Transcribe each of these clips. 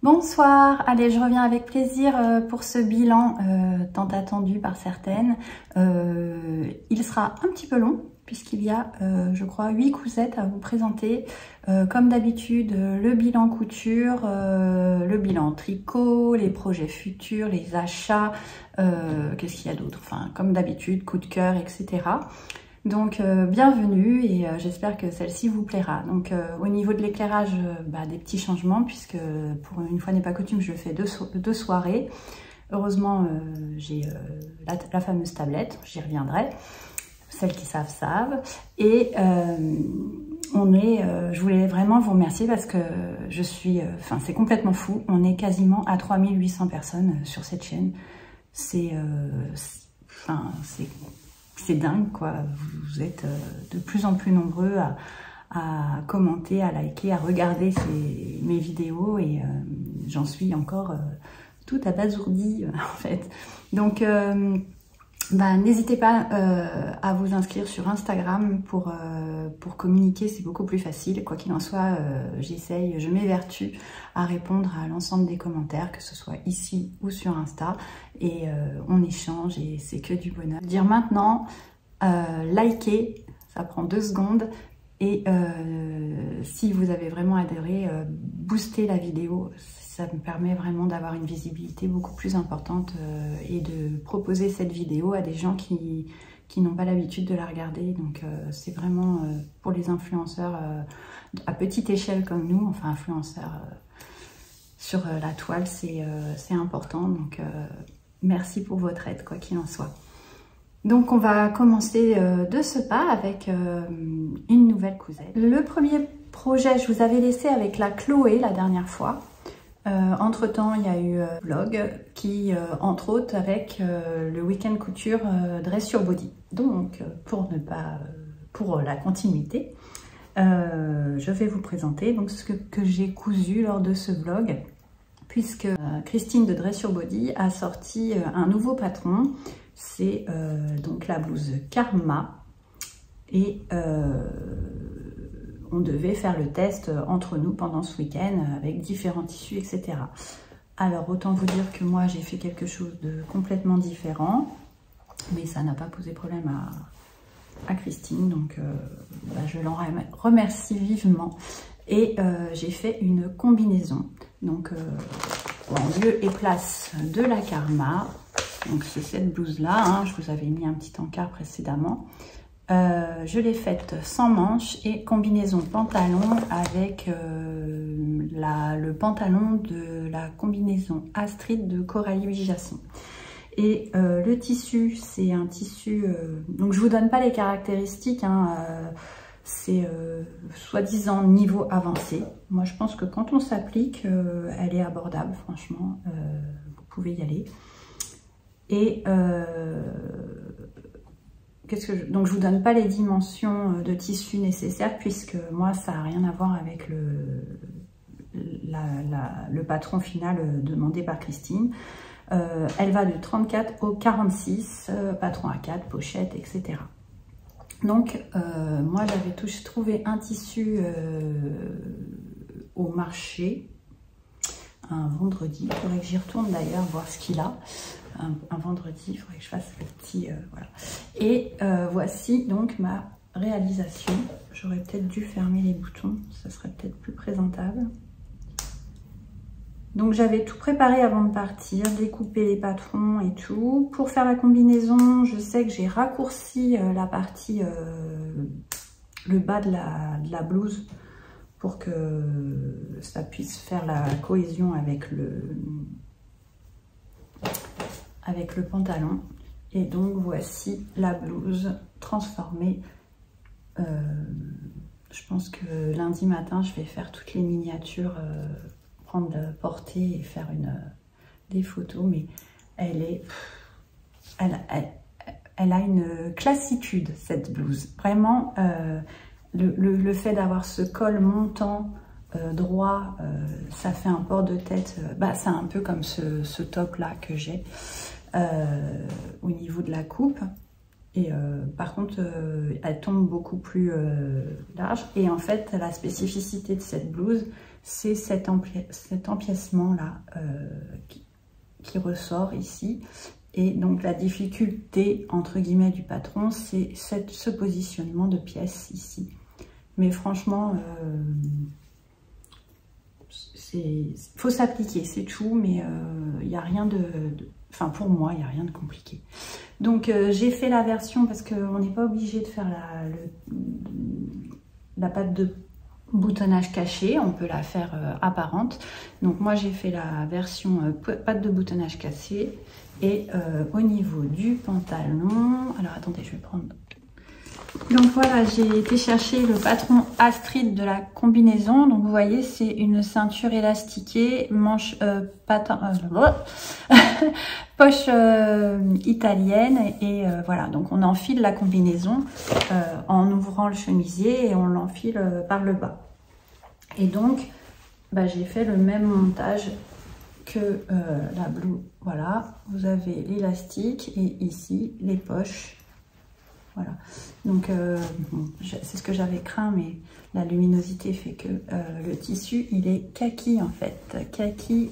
Bonsoir, allez, je reviens avec plaisir pour ce bilan tant attendu par certaines. Il sera un petit peu long puisqu'il y a, je crois, 8 cousettes à vous présenter. Comme d'habitude, le bilan couture, le bilan tricot, les projets futurs, les achats, qu'est-ce qu'il y a d'autre? Enfin, comme d'habitude, coup de cœur, etc. Donc bienvenue et j'espère que celle-ci vous plaira. Donc au niveau de l'éclairage, des petits changements puisque pour une fois n'est pas coutume, je fais deux soirées. Heureusement j'ai la fameuse tablette, j'y reviendrai. Celles qui savent savent. Et je voulais vraiment vous remercier parce que je suis, c'est complètement fou. On est quasiment à 3800 personnes sur cette chaîne. C'est dingue quoi, vous êtes de plus en plus nombreux à commenter, à liker, à regarder mes vidéos et j'en suis encore tout abasourdie en fait. Donc n'hésitez pas à vous inscrire sur Instagram pour communiquer, c'est beaucoup plus facile. Quoi qu'il en soit, je m'évertue à répondre à l'ensemble des commentaires, que ce soit ici ou sur Insta, et on échange et c'est que du bonheur. Dire maintenant, likez, ça prend 2 secondes, et si vous avez vraiment adhéré, boostez la vidéo. Ça me permet vraiment d'avoir une visibilité beaucoup plus importante et de proposer cette vidéo à des gens qui n'ont pas l'habitude de la regarder. Donc c'est vraiment pour les influenceurs à petite échelle comme nous, enfin influenceurs sur la toile, c'est important. Donc merci pour votre aide, quoi qu'il en soit. Donc on va commencer de ce pas avec une nouvelle cousette. Le premier projet, je vous avais laissé avec la Chloé la dernière fois. Entre temps, il y a eu vlog qui, entre autres, avec le week-end couture dress sur body. Donc, pour la continuité, je vais vous présenter donc ce que j'ai cousu lors de ce vlog, puisque Christine de Dress sur Body a sorti un nouveau patron. C'est donc la blouse Karma et on devait faire le test entre nous pendant ce week-end avec différents tissus, etc. Alors, autant vous dire que moi, j'ai fait quelque chose de complètement différent, mais ça n'a pas posé problème à Christine, donc je l'en remercie vivement. Et j'ai fait une combinaison, donc en lieu et place de la Karma, donc c'est cette blouse-là, hein, je vous avais mis un petit encart précédemment. Je l'ai faite sans manches et combinaison pantalon avec le pantalon de la combinaison Astrid de Coralie Jasson. Et le tissu, c'est un tissu, donc je vous donne pas les caractéristiques, hein, c'est soi-disant niveau avancé. Moi je pense que quand on s'applique, elle est abordable, franchement, vous pouvez y aller. Et donc je vous donne pas les dimensions de tissu nécessaires puisque moi ça n'a rien à voir avec le patron final demandé par Christine. Elle va de 34 au 46, patron A4, pochette, etc. Donc moi j'avais trouvé un tissu au marché un vendredi, il faudrait que j'y retourne d'ailleurs voir ce qu'il a. Un vendredi, il faudrait que je fasse le petit... voilà. Et voici donc ma réalisation. J'aurais peut-être dû fermer les boutons, ça serait peut-être plus présentable. Donc j'avais tout préparé avant de partir, découper les patrons et tout. Pour faire la combinaison, je sais que j'ai raccourci la partie, le bas de la blouse pour que ça puisse faire la cohésion avec le pantalon. Et donc voici la blouse transformée. Je pense que lundi matin je vais faire toutes les miniatures, porter et faire des photos, mais elle a une classitude cette blouse, vraiment. Le fait d'avoir ce col montant droit, ça fait un port de tête, c'est un peu comme ce top là que j'ai au niveau de la coupe, et par contre elle tombe beaucoup plus large. Et en fait la spécificité de cette blouse, c'est cet empiècement-là qui ressort ici. Et donc la difficulté, entre guillemets, du patron, c'est ce positionnement de pièces ici. Mais franchement, faut s'appliquer, c'est tout, mais il n'y a rien enfin pour moi, il n'y a rien de compliqué. Donc j'ai fait la version, parce qu'on n'est pas obligé de faire la patte de boutonnage caché, on peut la faire apparente. Donc moi j'ai fait la version patte de boutonnage caché. Et au niveau du pantalon, alors attendez, je vais prendre... Donc voilà, j'ai été chercher le patron Astrid de la combinaison. Donc vous voyez, c'est une ceinture élastiquée, manche poche italienne. Et voilà, donc on enfile la combinaison en ouvrant le chemisier et on l'enfile par le bas. Et donc, bah, j'ai fait le même montage que la blouse. Voilà, vous avez l'élastique et ici les poches. Voilà, donc c'est ce que j'avais craint, mais la luminosité fait que le tissu il est kaki en fait, kaki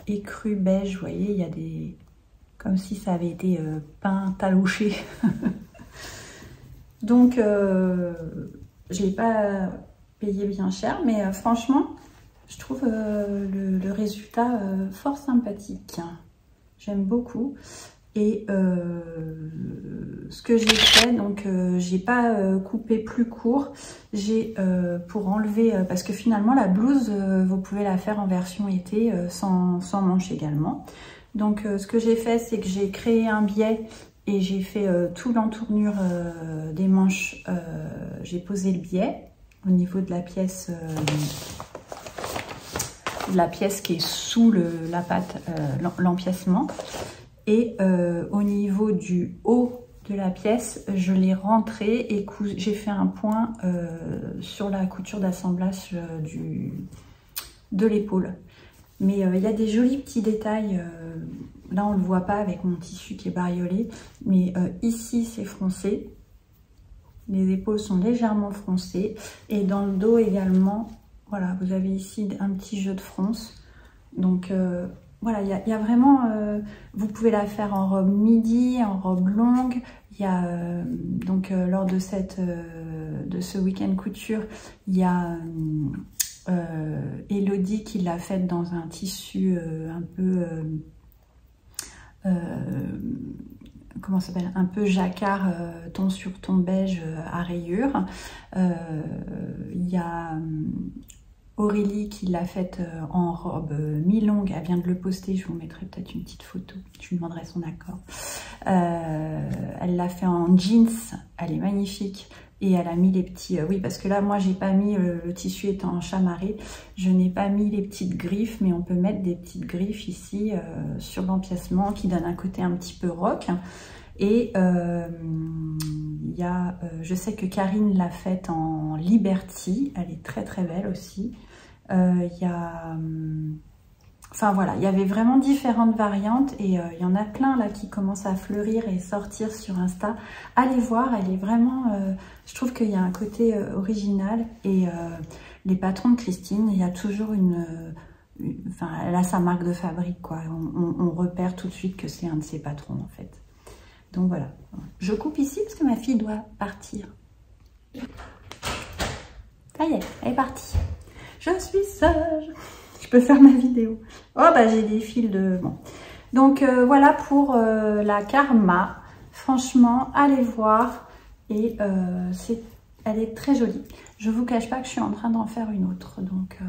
et cru beige. Vous voyez, il y a des, comme si ça avait été peint talouché. Donc je l'ai pas payé bien cher, mais franchement je trouve le résultat fort sympathique. J'aime beaucoup. Et ce que j'ai fait, donc j'ai pas coupé plus court, j'ai pour enlever, parce que finalement la blouse vous pouvez la faire en version été sans manche également. Donc ce que j'ai fait, c'est que j'ai créé un biais et j'ai fait tout l'entournure des manches, j'ai posé le biais au niveau de la pièce qui est sous la patte, l'empiècement. Et au niveau du haut de la pièce, je l'ai rentré et j'ai fait un point sur la couture d'assemblage de l'épaule. Mais il y a des jolis petits détails. Là, on ne le voit pas avec mon tissu qui est bariolé. Mais ici, c'est froncé. Les épaules sont légèrement froncées. Et dans le dos également, voilà, vous avez ici un petit jeu de fronce. Donc... voilà, il y a vraiment, vous pouvez la faire en robe midi, en robe longue. Il y a donc lors de ce week-end couture, il y a Elodie qui l'a faite dans un tissu un peu, comment ça s'appelle, un peu jacquard, ton sur ton beige à rayures. Il y a Aurélie qui l'a faite en robe mi-longue, elle vient de le poster, je vous mettrai peut-être une petite photo, je lui demanderai son accord. Elle l'a fait en jeans, elle est magnifique et elle a mis les petits, oui parce que là moi j'ai pas mis, le tissu est en chamarré, je n'ai pas mis les petites griffes, mais on peut mettre des petites griffes ici sur l'empiècement qui donne un côté un petit peu rock. Et il y a, je sais que Karine l'a faite en Liberty, elle est très très belle aussi. Il y a, enfin voilà, il y avait vraiment différentes variantes et il y en a plein là qui commencent à fleurir et sortir sur Insta. Allez voir, elle est vraiment, je trouve qu'il y a un côté original et les patrons de Christine, il y a toujours enfin elle a sa marque de fabrique quoi, on repère tout de suite que c'est un de ses patrons en fait. Donc voilà, je coupe ici parce que ma fille doit partir. Ça y est, elle est partie. Je suis sage. Je peux faire ma vidéo. Oh bah j'ai des fils de... Bon. Donc voilà pour la Karma. Franchement, allez voir. Et elle est très jolie. Je vous cache pas que je suis en train d'en faire une autre. Donc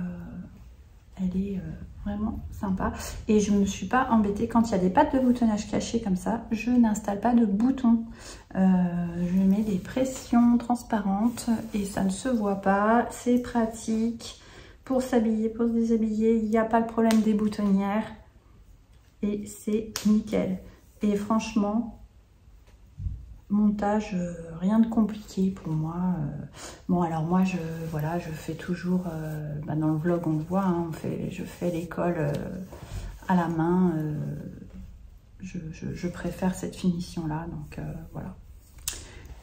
elle est... vraiment sympa et je ne me suis pas embêtée quand il y a des pattes de boutonnage cachées comme ça, je n'installe pas de boutons, je mets des pressions transparentes et ça ne se voit pas, c'est pratique pour s'habiller, pour se déshabiller, il n'y a pas le problème des boutonnières et c'est nickel. Et franchement montage, rien de compliqué pour moi. Bon alors moi voilà, je fais toujours, dans le vlog on le voit, hein, je fais l'école à la main, je préfère cette finition là, donc voilà.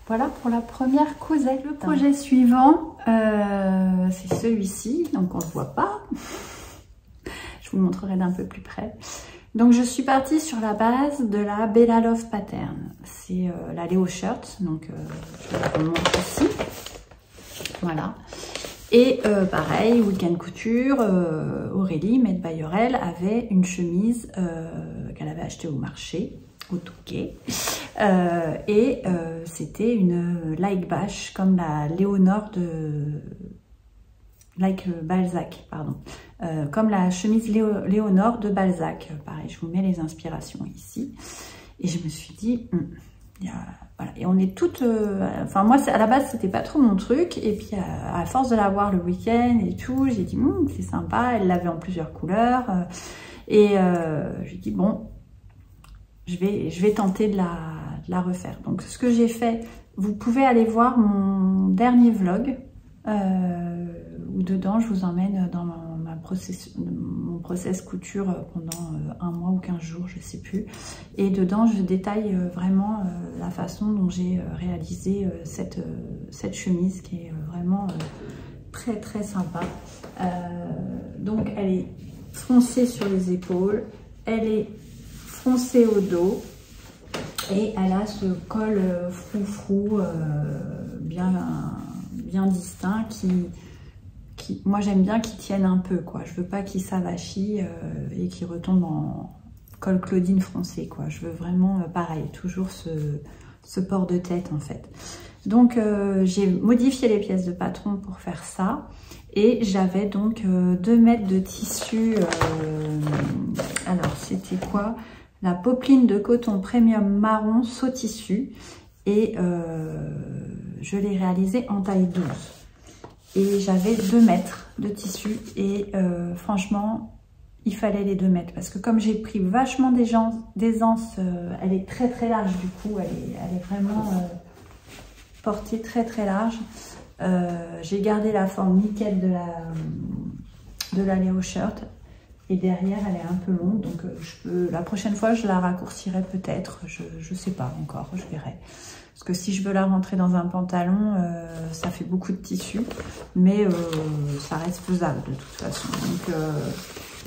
Voilà pour la première causette. Le projet suivant, c'est celui-ci, donc on ne le voit pas. Je vous le montrerai d'un peu plus près. Donc je suis partie sur la base de la Bella Love Pattern. C'est la Léo Shirt, donc je vous le montre ici. Voilà. Et pareil, Weekend Couture, Aurélie, Made by Aurel, avait une chemise qu'elle avait achetée au marché, au Touquet. C'était une like bash comme la Léonore de like Balzac, pardon, comme la chemise Léonore de Balzac. Pareil, je vous mets les inspirations ici. Et je me suis dit, voilà. Et on est toutes, enfin moi à la base c'était pas trop mon truc, et puis à force de la voir le week-end et tout, j'ai dit c'est sympa. Elle l'avait en plusieurs couleurs, j'ai dit bon, je vais tenter de la refaire. Donc ce que j'ai fait, vous pouvez aller voir mon dernier vlog où dedans je vous emmène dans mon process couture pendant un mois ou 15 jours, je sais plus. Et dedans je détaille vraiment la façon dont j'ai réalisé cette chemise qui est vraiment très très sympa. Donc elle est froncée sur les épaules, elle est foncée au dos et elle a ce col froufrou bien distinct qui moi j'aime bien qu'il tienne un peu, quoi. Je veux pas qu'il s'avachit et qu'il retombe en col Claudine froncé, quoi. Je veux vraiment pareil, toujours ce port de tête en fait. Donc j'ai modifié les pièces de patron pour faire ça. Et j'avais donc 2 mètres de tissu, alors c'était quoi? La popeline de coton premium marron saut tissu, et je l'ai réalisée en taille 12. Et j'avais 2 mètres de tissu, et franchement il fallait les 2 mètres parce que comme j'ai pris vachement d'aisance, elle est très très large, du coup elle est vraiment portée très très large. J'ai gardé la forme nickel de la Léo Shirt, et derrière elle est un peu longue, donc la prochaine fois je la raccourcirai peut-être, je sais pas encore, je verrai. Parce que si je veux la rentrer dans un pantalon, ça fait beaucoup de tissu, mais ça reste faisable de toute façon. Donc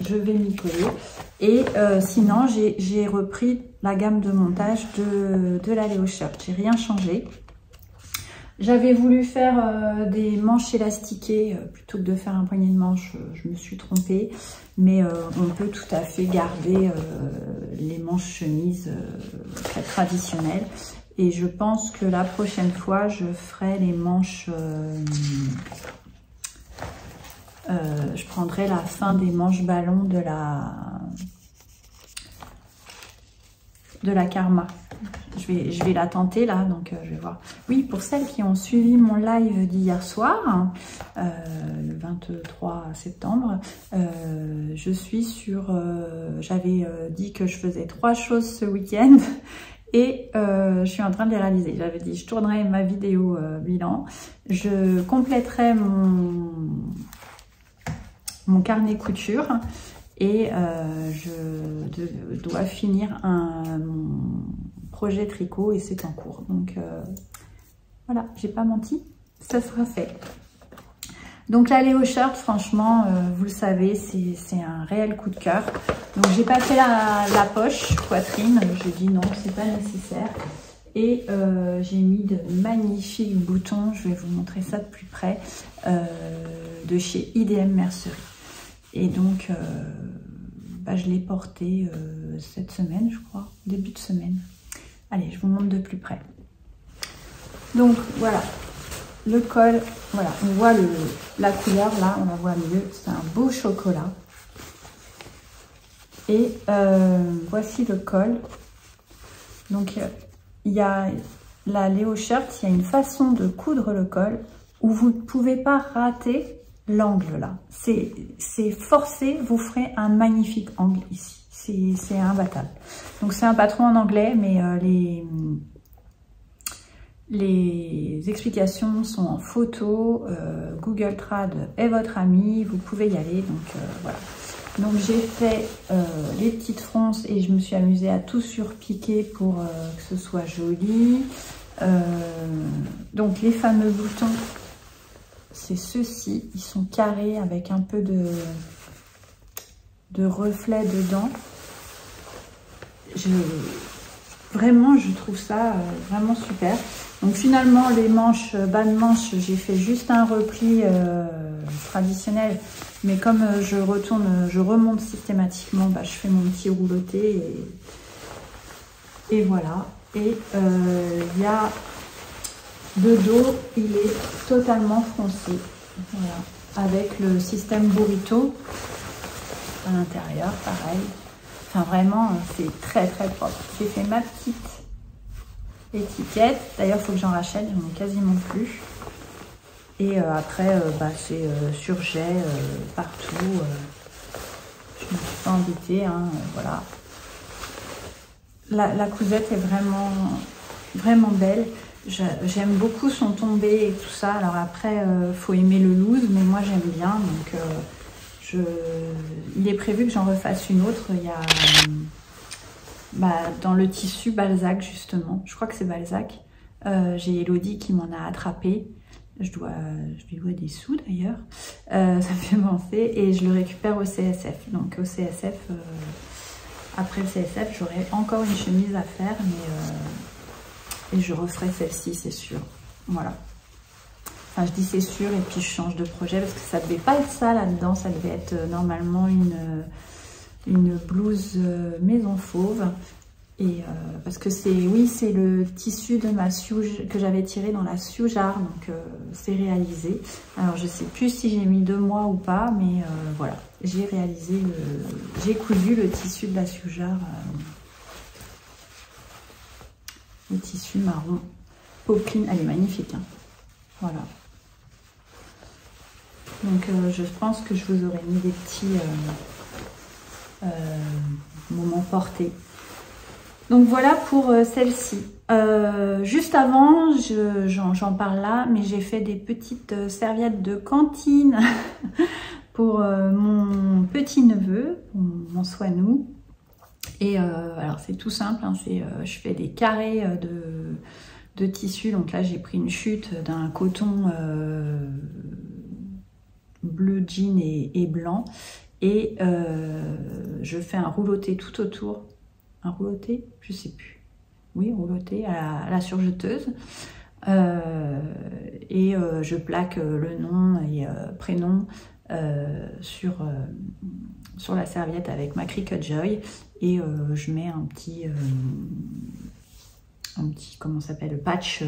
je vais m'y coller. Et sinon j'ai repris la gamme de montage de la Léo Shirt, j'ai rien changé. J'avais voulu faire des manches élastiquées plutôt que de faire un poignet de manche, je me suis trompée. Mais on peut tout à fait garder les manches chemises très traditionnelles. Et je pense que la prochaine fois, je ferai les manches... je prendrai la fin des manches ballons de la Karma. Je vais la tenter là, donc je vais voir. Oui, pour celles qui ont suivi mon live d'hier soir, le 23 septembre, je suis sur... j'avais dit que je faisais 3 choses ce week-end et je suis en train de les réaliser. J'avais dit je tournerai ma vidéo bilan, je compléterai mon carnet couture et je dois finir mon projet tricot et c'est en cours. Donc voilà, j'ai pas menti, ça sera fait. Donc la Léo Shirt, franchement, vous le savez, c'est un réel coup de cœur. Donc j'ai pas fait la poche poitrine, j'ai dit non, c'est pas nécessaire. Et j'ai mis de magnifiques boutons, je vais vous montrer ça de plus près, de chez IDM Mercerie. Et donc je l'ai porté cette semaine, je crois, début de semaine. Allez, je vous montre de plus près. Donc voilà, le col, voilà, on voit la couleur là, on la voit mieux, c'est un beau chocolat. Et voici le col. Donc il y a la Léo Shirt, il y a une façon de coudre le col où vous ne pouvez pas rater l'angle là. C'est forcé, vous ferez un magnifique angle ici. C'est imbattable. Donc c'est un patron en anglais, mais les explications sont en photo. Google Trad est votre ami, vous pouvez y aller. Donc voilà. Donc j'ai fait les petites fronces et je me suis amusée à tout surpiquer pour que ce soit joli. Donc les fameux boutons, c'est ceux-ci, ils sont carrés avec un peu de reflet dedans. Vraiment, je trouve ça vraiment super. Donc finalement, les manches, bas de manche, j'ai fait juste un repli traditionnel. Mais comme je remonte systématiquement, bah, je fais mon petit rouloté et voilà. Et il y a le dos, il est totalement froncé. Voilà. Avec le système burrito à l'intérieur, pareil. Enfin vraiment, c'est très très propre. J'ai fait ma petite étiquette. D'ailleurs, il faut que j'en rachète, j'en ai quasiment plus. Et après, bah, c'est surjet partout. Je ne me suis pas embêtée, hein, voilà. La cousette est vraiment, vraiment belle. J'aime beaucoup son tombé et tout ça. Alors après, faut aimer le loose, mais moi j'aime bien. Donc il est prévu que j'en refasse une autre. Il y a dans le tissu Balzac justement. Je crois que c'est Balzac. J'ai Elodie qui m'en a attrapé. Je lui dois des sous d'ailleurs. Ça me fait penser. Et je le récupère au CSF. Donc au CSF, après le CSF, j'aurai encore une chemise à faire. Et je referai celle-ci, c'est sûr. Voilà. Enfin, je dis c'est sûr et puis je change de projet parce que ça devait pas être ça là-dedans. Ça devait être normalement une blouse maison fauve. Et parce que c'est le tissu de ma sioux que j'avais tiré dans la sioux-jarre. Donc c'est réalisé. Alors je sais plus si j'ai mis 2 mois ou pas. Mais voilà. J'ai réalisé j'ai cousu le tissu de la sioux-jarre. Le tissu marron poplin, elle est magnifique, hein. Voilà. Donc je pense que je vous aurais mis des petits moments portés. Donc voilà pour celle-ci. Juste avant, j'en parle là, mais j'ai fait des petites serviettes de cantine pour mon petit neveu, mon Swanou. Et alors c'est tout simple, hein, je fais des carrés de tissu. Donc là j'ai pris une chute d'un coton bleu jean et blanc. Et je fais un rouloté tout autour. Un rouloté, je sais plus. Oui, rouloté à la surjeteuse. Et je plaque le nom et prénom sur la serviette avec ma Cricut Joy. Et je mets un petit comment ça s'appelle, patch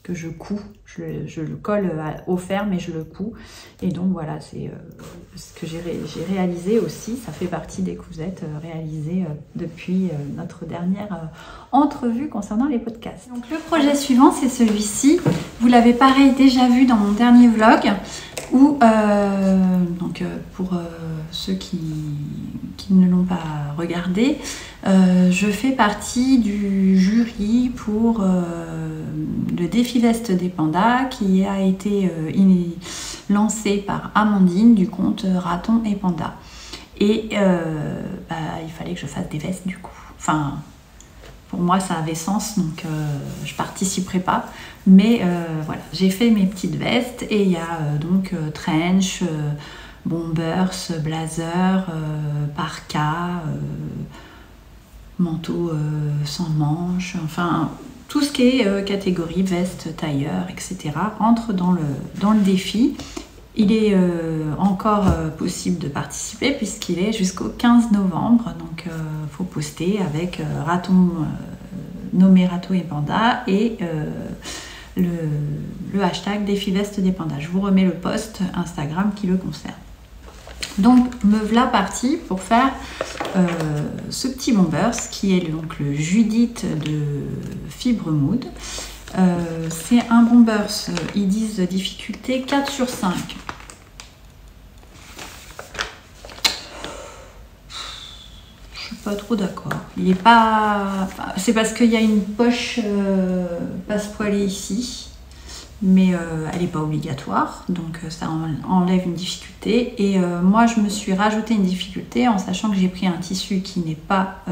que je couds. Je le colle au fer, mais je le couds. Et donc voilà, c'est ce que j'ai réalisé aussi. Ça fait partie des cousettes réalisées depuis notre dernière entrevue concernant les podcasts. Donc le projet suivant, c'est celui-ci. Vous l'avez pareil déjà vu dans mon dernier vlog. Où, pour ceux qui ne l'ont pas regardé, je fais partie du jury pour le défi veste des pandas qui a été lancé par Amandine du compte Raton et Panda. Et il fallait que je fasse des vestes du coup. Enfin, pour moi ça avait sens, donc je participerai pas. Mais voilà, j'ai fait mes petites vestes et il y a donc trench, bombers, blazer, parka, manteau sans manches, enfin tout ce qui est catégorie veste, tailleur, etc. rentre dans le défi. Il est encore possible de participer puisqu'il est jusqu'au 15 novembre, donc il faut poster avec raton, nommé Raton et Panda et le hashtag défi veste des pandas. Je vous remets le post Instagram qui le concerne. Donc me voilà partie pour faire ce petit bombers qui est donc le Judith de Fibre Mood. C'est un bombers, ils disent difficulté 4 sur 5. Je suis pas trop d'accord. Il est pas. C'est parce qu'il y a une poche passe-poilée ici. Mais elle n'est pas obligatoire, donc ça enlève une difficulté. Et moi, je me suis rajouté une difficulté en sachant que j'ai pris un tissu qui n'est pas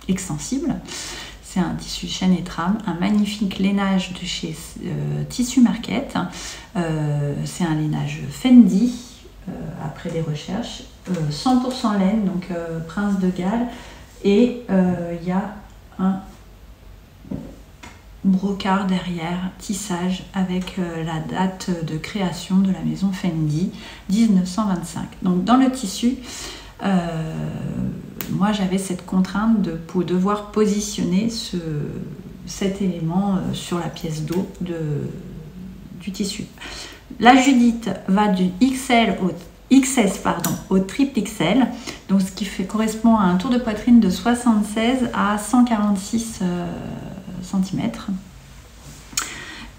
extensible. C'est un tissu chaîne et trame, un magnifique lainage de chez Tissu Market. C'est un lainage Fendi, après des recherches, 100% laine, donc Prince de Galles. Et il y a un brocart derrière, tissage, avec la date de création de la maison Fendi, 1925. Donc dans le tissu, moi j'avais cette contrainte de devoir positionner cet élément sur la pièce d'eau du tissu. La Judith va du XS au triple XL, donc ce qui correspond à un tour de poitrine de 76 à 146 cm.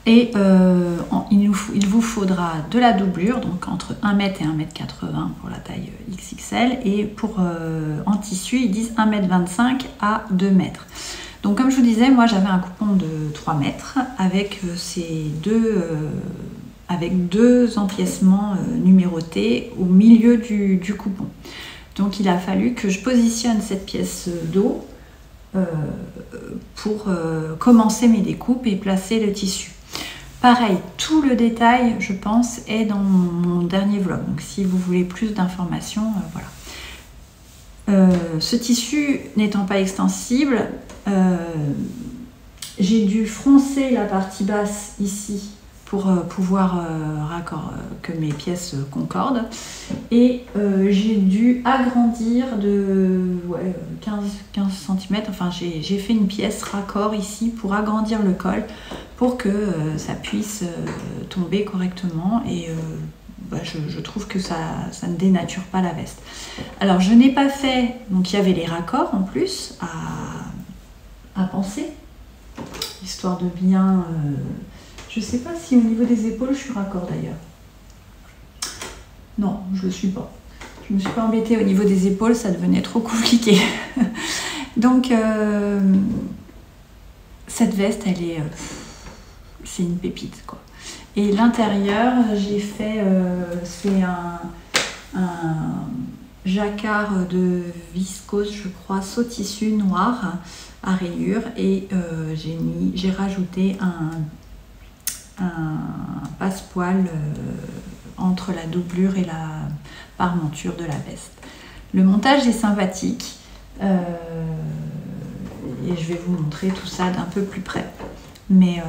Et il vous faudra de la doublure, donc entre 1 m et 1 m 80 pour la taille XXL, et en tissu ils disent 1 m 25 à 2 m. Donc comme je vous disais, moi j'avais un coupon de 3 mètres avec avec deux empiècements numérotés au milieu du coupon. Donc il a fallu que je positionne cette pièce d'eau pour commencer mes découpes et placer le tissu. Pareil, tout le détail, je pense, est dans mon dernier vlog. Donc si vous voulez plus d'informations, voilà. Ce tissu n'étant pas extensible, j'ai dû froncer la partie basse ici pour pouvoir que mes pièces concordent, et j'ai dû agrandir de 15 cm, enfin j'ai fait une pièce raccord ici pour agrandir le col pour que ça puisse tomber correctement, et je trouve que ça ne dénature pas la veste. Alors je n'ai pas fait, donc il y avait les raccords en plus à penser, histoire de bien... je sais pas si au niveau des épaules je suis raccord d'ailleurs. Non, je le suis pas. Je me suis pas embêtée au niveau des épaules, ça devenait trop compliqué. Donc cette veste, c'est une pépite quoi. Et l'intérieur, j'ai fait c'est un jacquard de viscose, je crois, saut tissu noir à rayures, et j'ai rajouté un passepoil entre la doublure et la parmenture de la veste. Le montage est sympathique, et je vais vous montrer tout ça d'un peu plus près, mais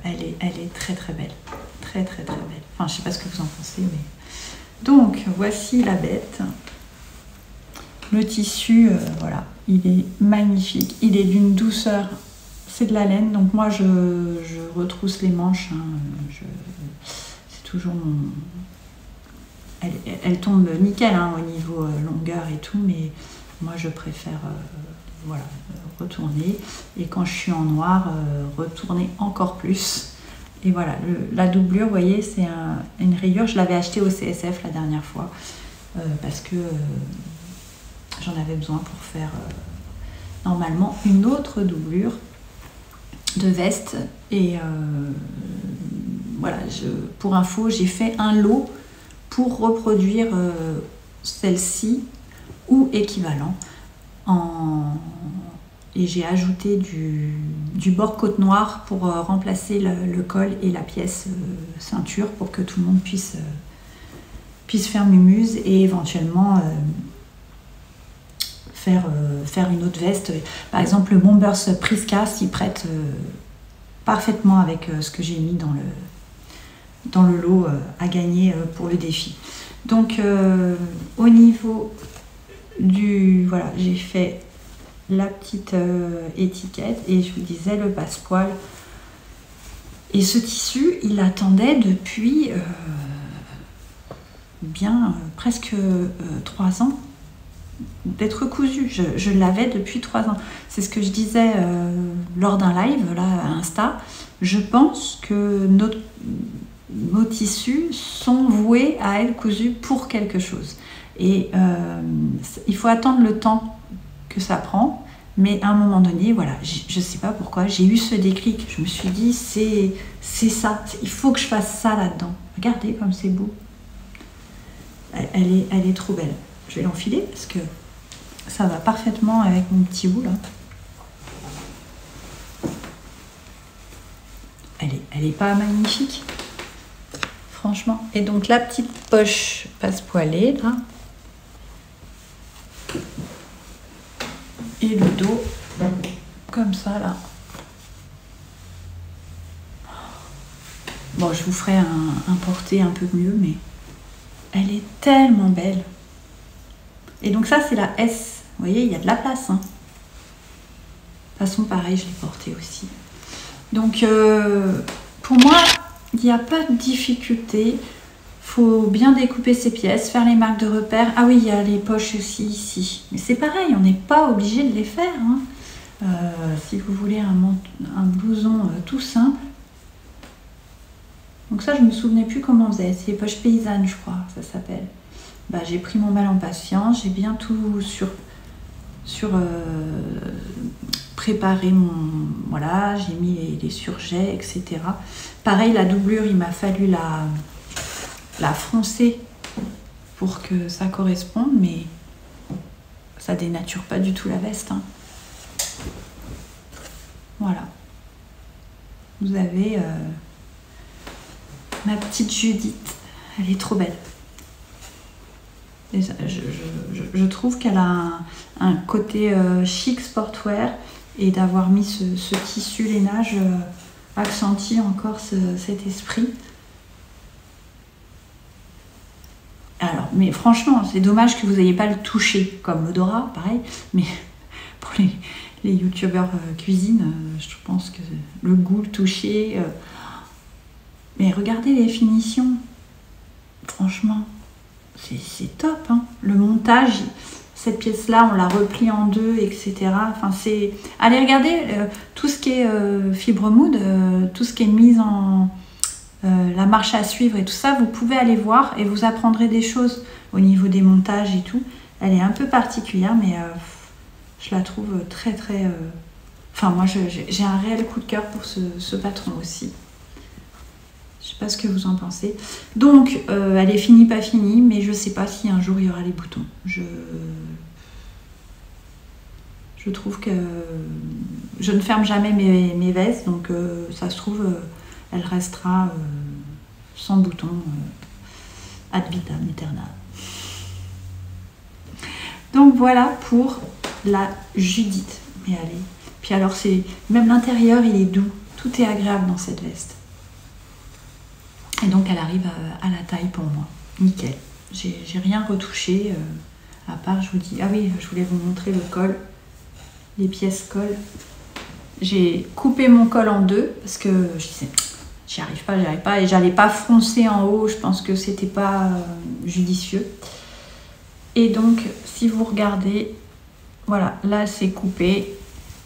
elle est très très belle, très très très belle. Enfin, je sais pas ce que vous en pensez, mais donc voici la bête. Le tissu, voilà, il est magnifique, il est d'une douceur. C'est de la laine, donc moi je retrousse les manches, hein, c'est toujours mon... Elle tombe nickel hein, au niveau longueur et tout, mais moi je préfère voilà, retourner, et quand je suis en noir, retourner encore plus. Et voilà, la doublure, vous voyez, c'est une rayure, je l'avais achetée au CSF la dernière fois, parce que j'en avais besoin pour faire normalement une autre doublure de veste. Et voilà, pour info, j'ai fait un lot pour reproduire celle-ci ou équivalent, et j'ai ajouté du bord côte noire pour remplacer le col et la pièce ceinture, pour que tout le monde puisse faire mumuse, et éventuellement faire une autre veste. Par exemple, le Bombers Prisca s'y prête parfaitement avec ce que j'ai mis dans le lot à gagner pour le défi. Donc au niveau du... Voilà, j'ai fait la petite étiquette, et je vous disais le passepoil. Et ce tissu, il attendait depuis presque 3 ans d'être cousu. Je l'avais depuis 3 ans. C'est ce que je disais lors d'un live là, à Insta. Je pense que nos tissus sont voués à être cousus pour quelque chose. Et il faut attendre le temps que ça prend. Mais à un moment donné, voilà, je ne sais pas pourquoi, j'ai eu ce déclic. Je me suis dit, c'est ça, il faut que je fasse ça là-dedans. Regardez comme c'est beau. Elle est trop belle. Je vais l'enfiler parce que ça va parfaitement avec mon petit bout là. elle est pas magnifique? Franchement. Et donc la petite poche passe-poilée là. Et le dos, comme ça là. Bon, je vous ferai un porté un peu mieux, mais elle est tellement belle. Et donc ça, c'est la S. Vous voyez, il y a de la place. Hein. De toute façon, pareil, je l'ai portée aussi. Donc, pour moi, il n'y a pas de difficulté. Faut bien découper ses pièces, faire les marques de repère. Ah oui, il y a les poches aussi ici. Mais c'est pareil, on n'est pas obligé de les faire. Hein. Si vous voulez un blouson tout simple. Donc ça, je me souvenais plus comment on faisait. C'est les poches paysannes, je crois, ça s'appelle. Bah, j'ai pris mon mal en patience. J'ai bien tout préparé mon... Voilà, j'ai mis les surjets, etc. Pareil, la doublure, il m'a fallu la froncer pour que ça corresponde, mais ça dénature pas du tout la veste. Hein. Voilà. Vous avez ma petite Judith. Elle est trop belle. Et je trouve qu'elle a un côté chic sportwear et d'avoir mis ce tissu lainage accentue encore cet esprit. Alors, mais franchement, c'est dommage que vous n'ayez pas le toucher comme l'odorat, pareil, mais pour les youtubeurs cuisine, je pense que le goût, le toucher, mais regardez les finitions, franchement, c'est top, hein. Le montage, cette pièce-là, on la replie en deux, etc. Enfin, c'est... Allez, regardez tout ce qui est fibre mood, tout ce qui est mise en... la marche à suivre et tout ça, vous pouvez aller voir et vous apprendrez des choses au niveau des montages et tout. Elle est un peu particulière, mais je la trouve très très... Enfin, moi, j'ai un réel coup de cœur pour ce patron aussi. Je sais pas ce que vous en pensez. Donc, elle est finie, pas finie, mais je sais pas si un jour il y aura les boutons. Je trouve que je ne ferme jamais mes vestes, donc ça se trouve, elle restera sans bouton ad vitam aeternam. Donc voilà pour la Judith. Mais allez. Puis alors, même l'intérieur, il est doux. Tout est agréable dans cette veste. Et donc elle arrive à la taille pour moi. Nickel. J'ai rien retouché à part, je vous dis... Ah oui, je voulais vous montrer le col. Les pièces col. J'ai coupé mon col en deux parce que je disais, j'y arrive pas. Et j'allais pas froncer en haut. Je pense que c'était pas judicieux. Et donc, si vous regardez, voilà, là c'est coupé.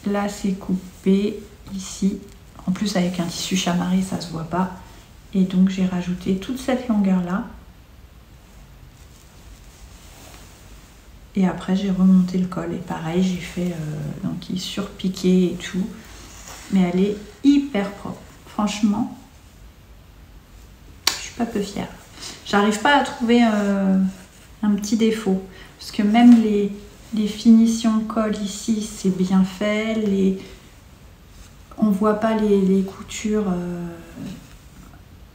Là c'est coupé. Ici. En plus, avec un tissu chamarré, ça se voit pas. Et donc j'ai rajouté toute cette longueur là. Et après j'ai remonté le col. Et pareil, j'ai fait donc il surpiqué et tout. Mais elle est hyper propre. Franchement, je suis pas peu fière. J'arrive pas à trouver un petit défaut. Parce que même les finitions col ici, c'est bien fait. On voit pas les coutures...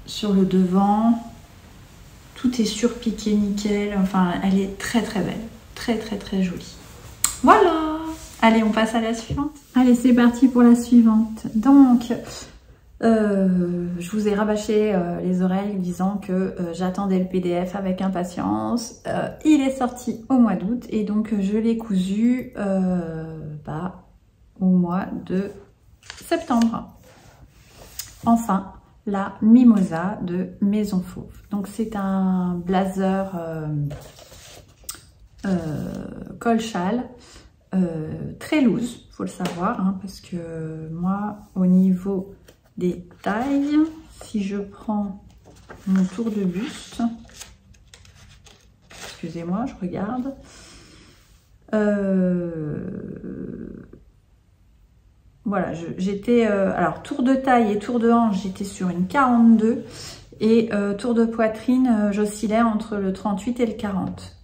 sur le devant, tout est surpiqué nickel, enfin elle est très très belle, très très très jolie. Voilà, allez on passe à la suivante. Allez c'est parti pour la suivante. Donc je vous ai rabâché les oreilles disant que j'attendais le PDF avec impatience. Il est sorti au mois d'août et donc je l'ai cousu au mois de septembre. Enfin, la Mimosa de Maison Fauve. Donc c'est un blazer col châle très loose, faut le savoir, hein, parce que moi au niveau des tailles, si je prends mon tour de buste, excusez-moi, je regarde, voilà, j'étais, alors tour de taille et tour de hanche, j'étais sur une 42 et tour de poitrine, j'oscillais entre le 38 et le 40.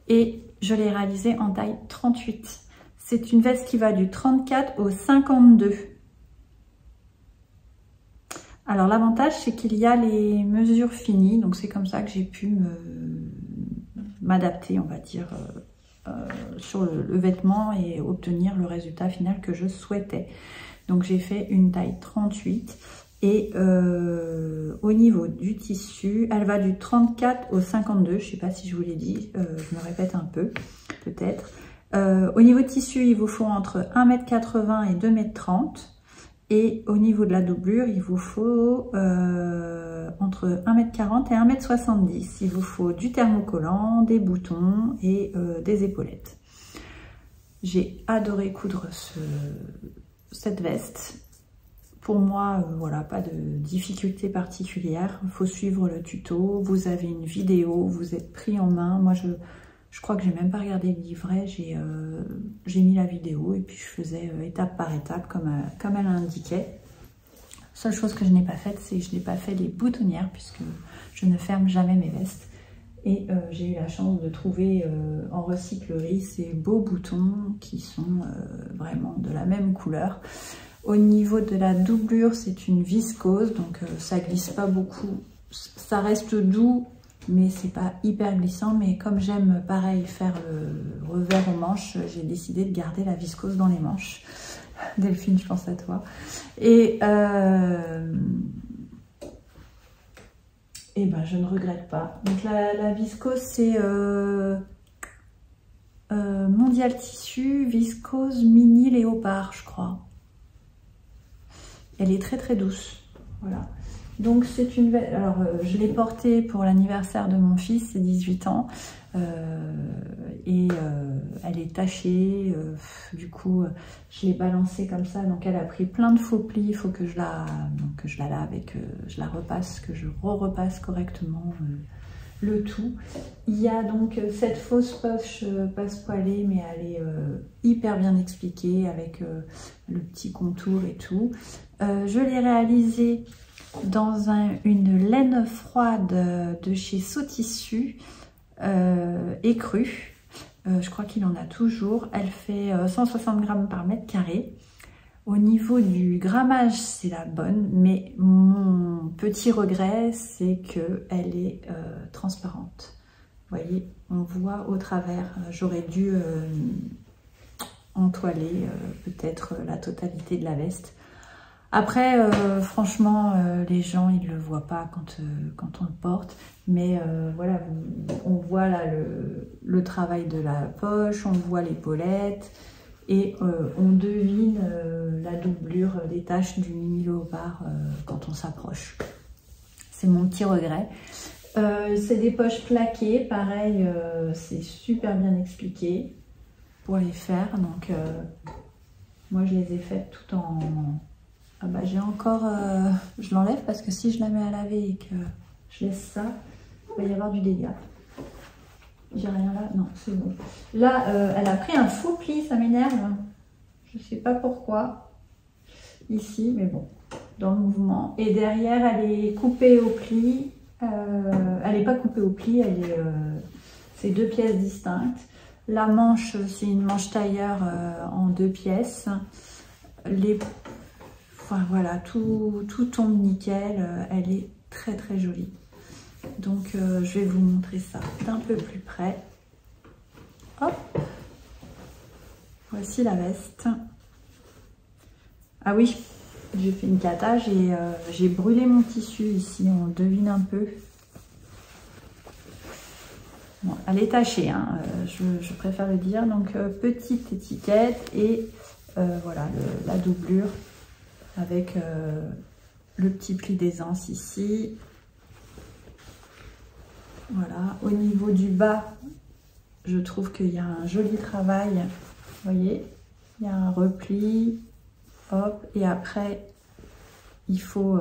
Et je l'ai réalisé en taille 38. C'est une veste qui va du 34 au 52. Alors l'avantage c'est qu'il y a les mesures finies, donc c'est comme ça que j'ai pu m'adapter, on va dire, sur le vêtement et obtenir le résultat final que je souhaitais. Donc j'ai fait une taille 38 et au niveau du tissu, elle va du 34 au 52, je sais pas si je vous l'ai dit, je me répète un peu peut-être. Au niveau de tissu, il vous faut entre 1,80 m et 2,30 m. Et au niveau de la doublure, il vous faut entre 1,40 m et 1,70 m. Il vous faut du thermocollant, des boutons et des épaulettes. J'ai adoré coudre cette veste. Pour moi, voilà, pas de difficulté particulière. Il faut suivre le tuto. Vous avez une vidéo, vous êtes pris en main. Moi, je crois que j'ai même pas regardé le livret. J'ai mis la vidéo et puis je faisais étape par étape comme elle indiquait. Seule chose que je n'ai pas faite, c'est que je n'ai pas fait les boutonnières puisque je ne ferme jamais mes vestes. Et j'ai eu la chance de trouver en recyclerie ces beaux boutons qui sont vraiment de la même couleur. Au niveau de la doublure, c'est une viscose, donc ça glisse pas beaucoup. Ça reste doux, mais c'est pas hyper glissant. Mais comme j'aime pareil faire le revers aux manches, j'ai décidé de garder la viscose dans les manches. Delphine, je pense à toi. Et ben je ne regrette pas. Donc la viscose, c'est Mondial Tissu Viscose Mini Léopard, je crois. Elle est très très douce, voilà. Donc c'est une veste, alors je l'ai portée pour l'anniversaire de mon fils, c'est 18 ans, et elle est tachée, du coup je l'ai balancée comme ça, donc elle a pris plein de faux plis, il faut que je la lave et que je la repasse, que je repasse correctement le tout. Il y a donc cette fausse poche passe-poilée, mais elle est hyper bien expliquée avec le petit contour et tout. Je l'ai réalisée dans une laine froide de chez Sotissu, écrue. Je crois qu'il en a toujours. Elle fait 160 grammes par mètre carré. Au niveau du grammage, c'est la bonne, mais mon petit regret, c'est qu'elle est transparente. Vous voyez, on voit au travers. J'aurais dû entoiler peut-être la totalité de la veste. Après, franchement, les gens, ils ne le voient pas quand on le porte. Mais voilà, on voit là le travail de la poche, on voit l'épaulette. Et on devine la doublure, les taches du mini léopard quand on s'approche. C'est mon petit regret. C'est des poches plaquées, pareil, c'est super bien expliqué pour les faire. Donc moi je les ai faites tout en... Ah bah j'ai encore... je l'enlève parce que si je la mets à laver et que je laisse ça, il va y avoir du dégât. J'ai rien là, non, c'est bon. Là, elle a pris un faux pli, ça m'énerve. Je sais pas pourquoi. Ici, mais bon, dans le mouvement. Et derrière, elle est coupée au pli. Elle n'est pas coupée au pli, elle est... c'est deux pièces distinctes. La manche, c'est une manche tailleur en deux pièces. Enfin, voilà, tout tombe nickel. Elle est très très jolie. Donc je vais vous montrer ça d'un peu plus près. Hop, voici la veste. Ah oui, j'ai fait une cata, j'ai brûlé mon tissu ici, on le devine un peu. Bon, elle est tachée, hein, je préfère le dire. Donc petite étiquette et voilà la doublure avec le petit pli d'aisance ici. Voilà, au niveau du bas, je trouve qu'il y a un joli travail. Vous voyez, il y a un repli, hop, et après, il faut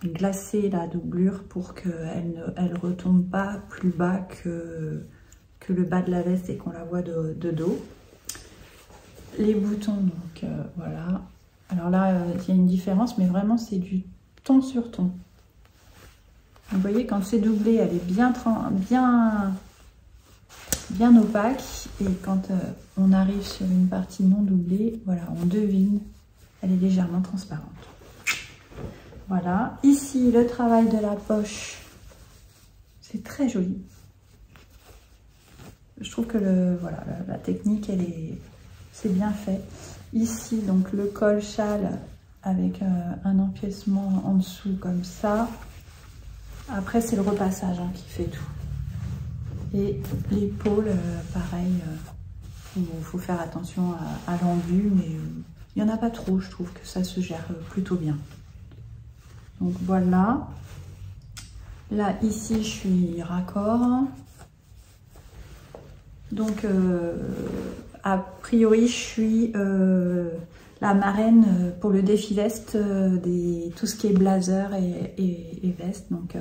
glacer la doublure pour qu'elle ne retombe pas plus bas que le bas de la veste et qu'on la voit de dos. Les boutons, donc voilà. Alors là, il y a une différence, mais vraiment, c'est du ton sur ton. Vous voyez, quand c'est doublé, elle est bien opaque. Et quand on arrive sur une partie non doublée, voilà, on devine, elle est légèrement transparente. Voilà. Ici, le travail de la poche. C'est très joli. Je trouve que voilà, la technique, c'est bien fait. Ici, donc le col châle avec un empiècement en dessous comme ça. Après, c'est le repassage qui fait tout. Et l'épaule, pareil, faut faire attention à l'embu, mais il n'y en a pas trop, je trouve que ça se gère plutôt bien. Donc voilà. Là, ici, je suis raccord. Donc, a priori, je suis la marraine pour le défi veste, tout ce qui est blazer et veste. Donc,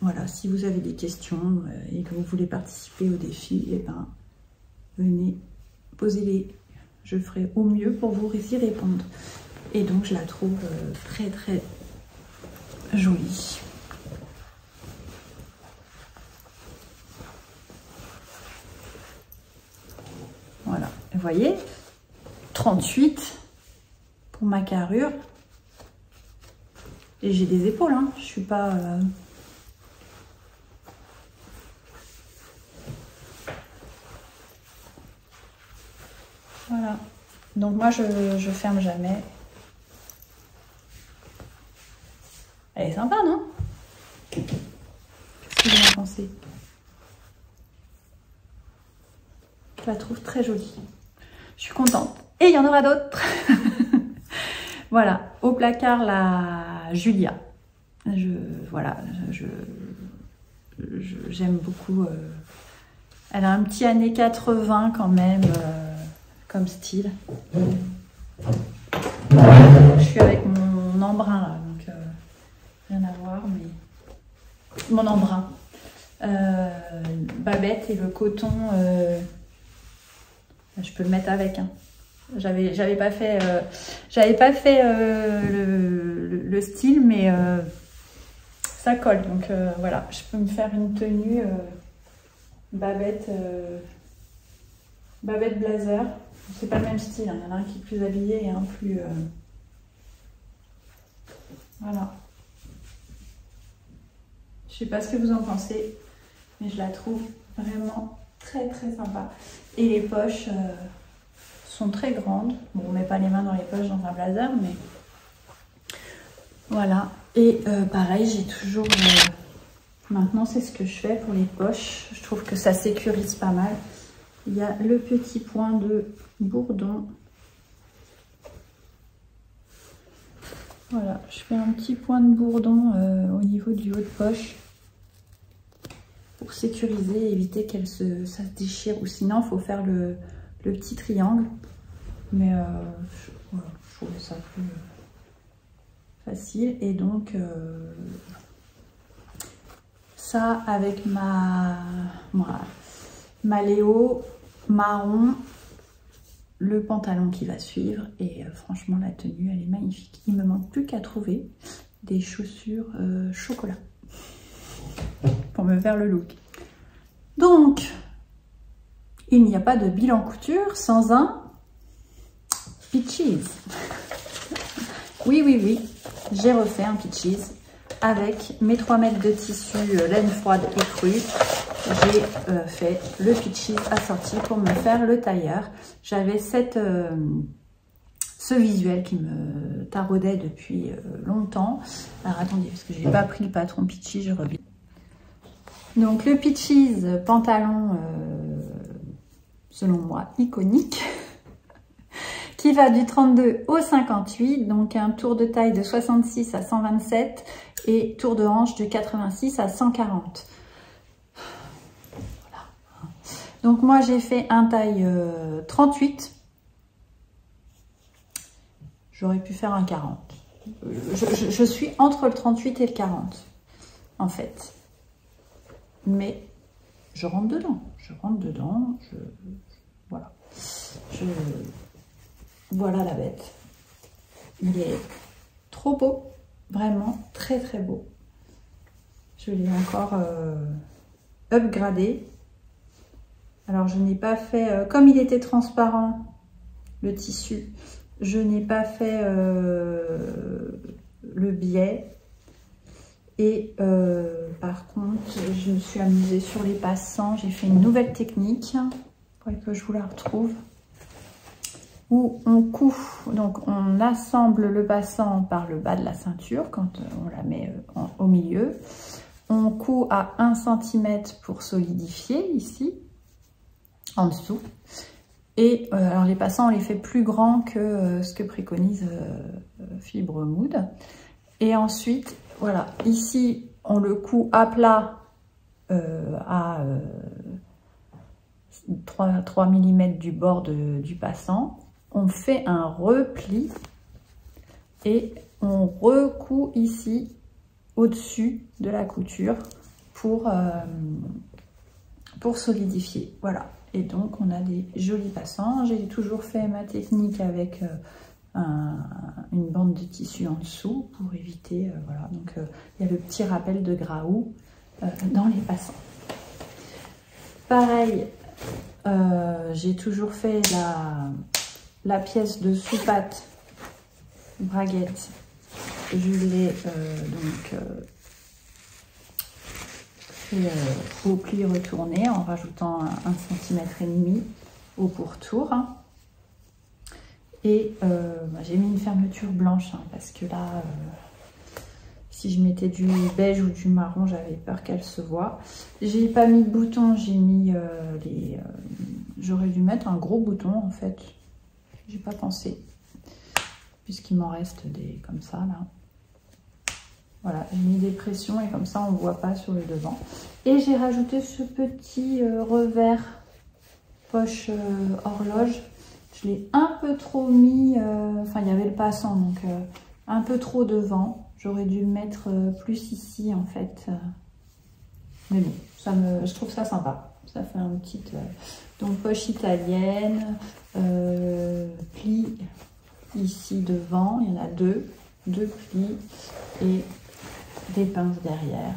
voilà, si vous avez des questions et que vous voulez participer au défi, eh ben, venez, posez-les. Je ferai au mieux pour vous y répondre. Et donc, je la trouve très, très jolie. Voilà, vous voyez, 38 pour ma carrure. Et j'ai des épaules, hein. Je suis pas... Voilà. Donc moi, je ferme jamais. Elle est sympa, non? Qu'est-ce que vous en pensez? Je la trouve très jolie. Je suis contente. Et il y en aura d'autres. Voilà, au placard, la Julia. J'aime beaucoup. Elle a un petit années 80 quand même, comme style. Je suis avec mon embrun là, donc rien à voir, mais mon embrun. Babette et le coton. Je peux le mettre avec. Hein. J'avais pas fait, le style, mais ça colle. Donc voilà, je peux me faire une tenue Babette blazer. C'est pas le même style. Hein. Il y en a un qui est plus habillé et un plus. Voilà. Je sais pas ce que vous en pensez, mais je la trouve vraiment très très sympa. Et les poches sont très grandes. Bon, on met pas les mains dans les poches dans un blazer, mais voilà. Et pareil, j'ai toujours... maintenant, c'est ce que je fais pour les poches. Je trouve que ça sécurise pas mal. Il y a le petit point de bourdon. Voilà, je fais un petit point de bourdon au niveau du haut de poche pour sécuriser et éviter ça se déchire. Ou sinon, il faut faire le petit triangle. Mais voilà, je trouve ça plus facile. Et donc, ça avec ma Léo marron, le pantalon qui va suivre. Et franchement, la tenue, elle est magnifique. Il me manque plus qu'à trouver des chaussures chocolat pour me faire le look. Donc, il n'y a pas de bilan couture sans un Peaches. Oui, j'ai refait un Peaches avec mes 3 mètres de tissu laine froide et crue. J'ai fait le Peaches assorti pour me faire le tailleur. J'avais ce visuel qui me taraudait depuis longtemps. Alors attendez, parce que je n'ai pas pris le patron Peaches, je reviens. Donc le Peaches pantalon, selon moi, iconique, qui va du 32 au 58, donc un tour de taille de 66 à 127 et tour de hanche de 86 à 140. Voilà. Donc moi j'ai fait un taille 38. J'aurais pu faire un 40. Je suis entre le 38 et le 40, en fait. Mais je rentre dedans. Voilà. Voilà la bête. Il est trop beau. Vraiment très très beau. Je l'ai encore upgradé. Alors je n'ai pas fait... comme il était transparent, le tissu, Je n'ai pas fait le biais. Et par contre, je me suis amusée sur les passants. J'ai fait une nouvelle technique. Il faudrait que je vous la retrouve. Où on coud, donc on assemble le passant par le bas de la ceinture quand on la met au milieu. On coud à 1 cm pour solidifier ici, en dessous. Et alors les passants, on les fait plus grands que ce que préconise Fibre Mood. Et ensuite, voilà, ici, on le coud à plat à 3 mm du bord du passant. On fait un repli et on recoud ici au-dessus de la couture pour solidifier. Voilà. Et donc, on a des jolis passants. J'ai toujours fait ma technique avec une bande de tissu en dessous pour éviter, voilà. Donc, il y a le petit rappel de Graou dans les passants. Pareil, j'ai toujours fait la pièce de sous-patte braguette. Je l'ai donc fait au pli retourné en rajoutant 1,5 cm au pourtour. Et j'ai mis une fermeture blanche parce que là, si je mettais du beige ou du marron, j'avais peur qu'elle se voie. J'ai pas mis de bouton, j'ai mis j'aurais dû mettre un gros bouton en fait. J'ai pas pensé, puisqu'il m'en reste des comme ça là. Voilà, j'ai mis des pressions et comme ça on ne voit pas sur le devant. Et j'ai rajouté ce petit revers poche horloge. Je l'ai un peu trop mis, enfin il y avait le passant donc un peu trop devant. J'aurais dû le mettre plus ici en fait. Mais bon, je trouve ça sympa. Ça fait un petit donc poche italienne, pli ici devant, il y en a deux plis et des pinces derrière.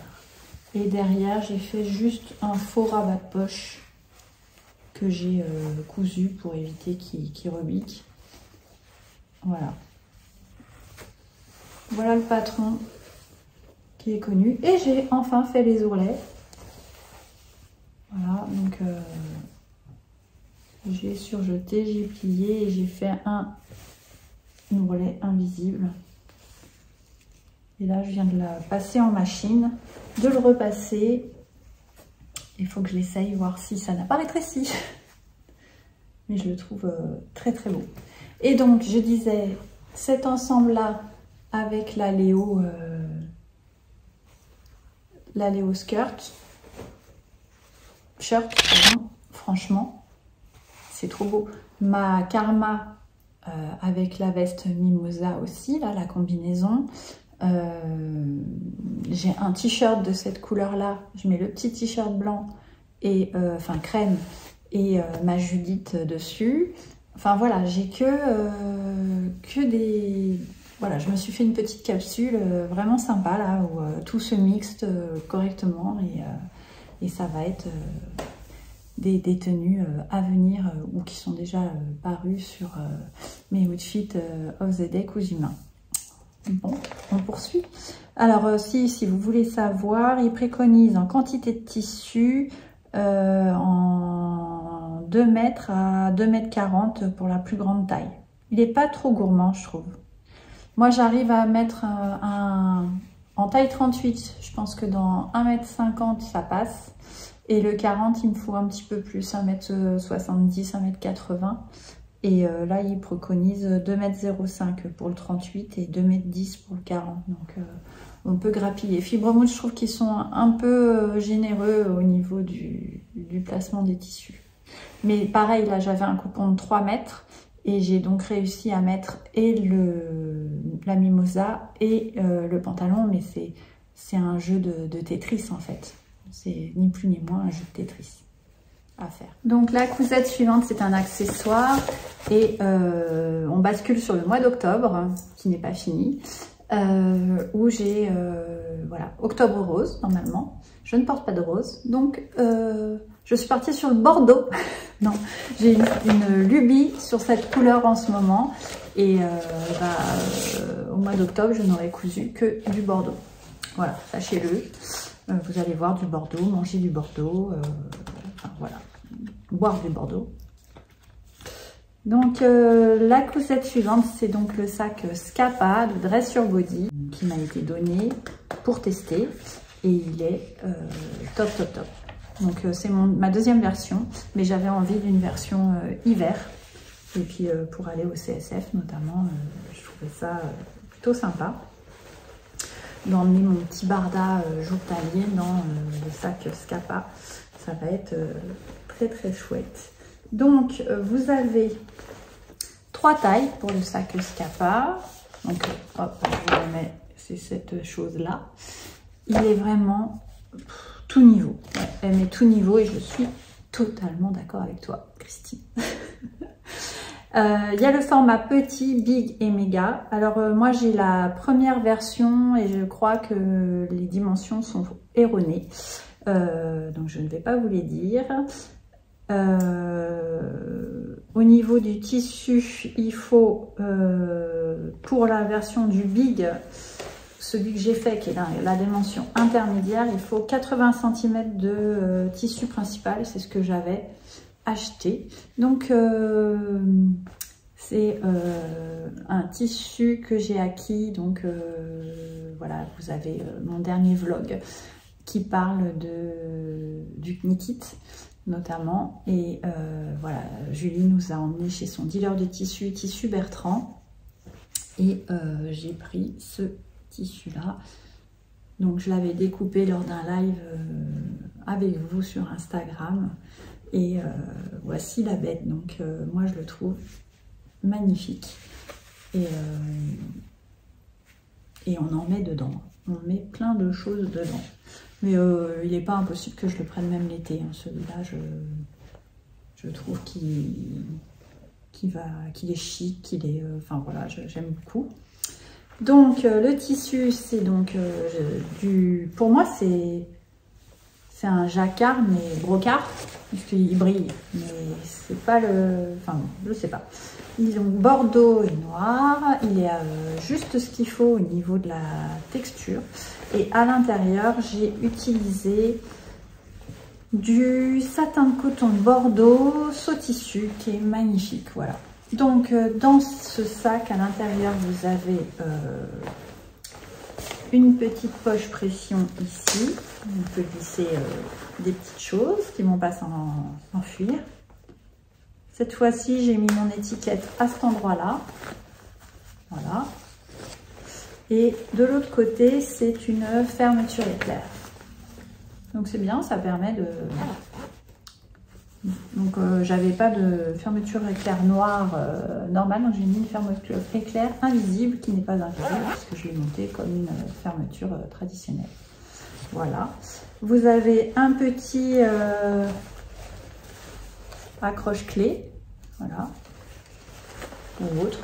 Et derrière, j'ai fait juste un faux rabat de poche que j'ai cousu pour éviter qu'il rebique. Voilà. Voilà le patron qui est connu. Et j'ai enfin fait les ourlets. Voilà, donc j'ai surjeté, j'ai plié et j'ai fait un ourlet invisible. Et là, je viens de la passer en machine, de le repasser. Il faut que je l'essaye, voir si ça n'a pas rétréci. Mais je le trouve très très beau. Et donc, je disais, cet ensemble-là, avec la Léo shirt, pardon, franchement, c'est trop beau. Ma Karma avec la veste Mimosa aussi, là, la combinaison. J'ai un t-shirt de cette couleur là, je mets le petit t-shirt blanc et enfin crème et ma Judith dessus. Enfin voilà, j'ai que des, voilà, je me suis fait une petite capsule vraiment sympa là où tout se mixe correctement et ça va être des tenues à venir ou qui sont déjà parues sur mes outfits of the day cousu main. Bon, on poursuit. Alors, si vous voulez savoir, il préconise en quantité de tissu en 2 mètres à 2,40 m pour la plus grande taille. Il n'est pas trop gourmand, je trouve. Moi, j'arrive à mettre en taille 38. Je pense que dans 1,50 m, ça passe. Et le 40, il me faut un petit peu plus, 1,70 m, 1,80 m. Et là, il préconise 2,05 m pour le 38 et 2,10 m pour le 40. Donc, on peut grappiller. Fibre Mood, je trouve qu'ils sont un peu généreux au niveau du placement des tissus. Mais pareil, là, j'avais un coupon de 3 mètres et j'ai donc réussi à mettre et la Mimosa et le pantalon. Mais c'est un jeu de Tetris, en fait. C'est ni plus ni moins un jeu de Tetris. À faire. Donc la cousette suivante, c'est un accessoire et on bascule sur le mois d'octobre qui n'est pas fini où j'ai voilà, octobre rose normalement. Je ne porte pas de rose donc je suis partie sur le bordeaux Non, j'ai une lubie sur cette couleur en ce moment. Et au mois d'octobre, je n'aurai cousu que du bordeaux. Voilà, sachez-le. Vous allez voir du bordeaux, manger du bordeaux. Enfin, voilà, boire du bordeaux. Donc la coussette suivante, c'est donc le sac Scappa de Dress Your Body qui m'a été donné pour tester et il est top. Donc c'est ma deuxième version, mais j'avais envie d'une version hiver et puis pour aller au CSF notamment, je trouvais ça plutôt sympa d'emmener mon petit barda journalier dans le sac Scappa. Ça va être très chouette. Donc vous avez 3 tailles pour le sac Scappa. Donc hop, je vous remets, c'est cette chose là. Il est vraiment tout niveau. Ouais, elle met tout niveau et je suis totalement d'accord avec toi, Christine. Il y a le format petit, big et méga. Alors moi j'ai la première version et je crois que les dimensions sont erronées. Donc je ne vais pas vous les dire. Au niveau du tissu, il faut pour la version du big, celui que j'ai fait qui est la dimension intermédiaire, il faut 80 cm de tissu principal, c'est ce que j'avais acheté. Donc c'est un tissu que j'ai acquis, donc voilà, vous avez mon dernier vlog qui parle du Knikit notamment, et voilà, Julie nous a emmené chez son dealer de tissu Bertrand, et j'ai pris ce tissu là. Donc je l'avais découpé lors d'un live avec vous sur Instagram, et voici la bête. Donc moi je le trouve magnifique, et on en met dedans, on met plein de choses dedans. Mais il n'est pas impossible que je le prenne même l'été. Hein. Celui-là, je trouve qu'il est chic, qu'il est, enfin voilà, j'aime beaucoup. Donc le tissu, c'est donc pour moi c'est un jacquard mais brocart, puisqu'il brille, mais c'est pas le, enfin je sais pas. Ils ont bordeaux et noir, il est juste ce qu'il faut au niveau de la texture. Et à l'intérieur, j'ai utilisé du satin de coton bordeaux saut tissu qui est magnifique. Voilà. Donc dans ce sac, à l'intérieur, vous avez une petite poche pression ici. On peut glisser des petites choses qui vont pas s'enfuir. Cette fois-ci, j'ai mis mon étiquette à cet endroit-là. Voilà. Et de l'autre côté, c'est une fermeture éclair. Donc c'est bien, ça permet de... Donc j'avais pas de fermeture éclair noire normale, donc j'ai mis une fermeture éclair invisible qui n'est pas invisible, puisque je l'ai montée comme une fermeture traditionnelle. Voilà. Vous avez un petit accroche-clé, voilà, ou autre.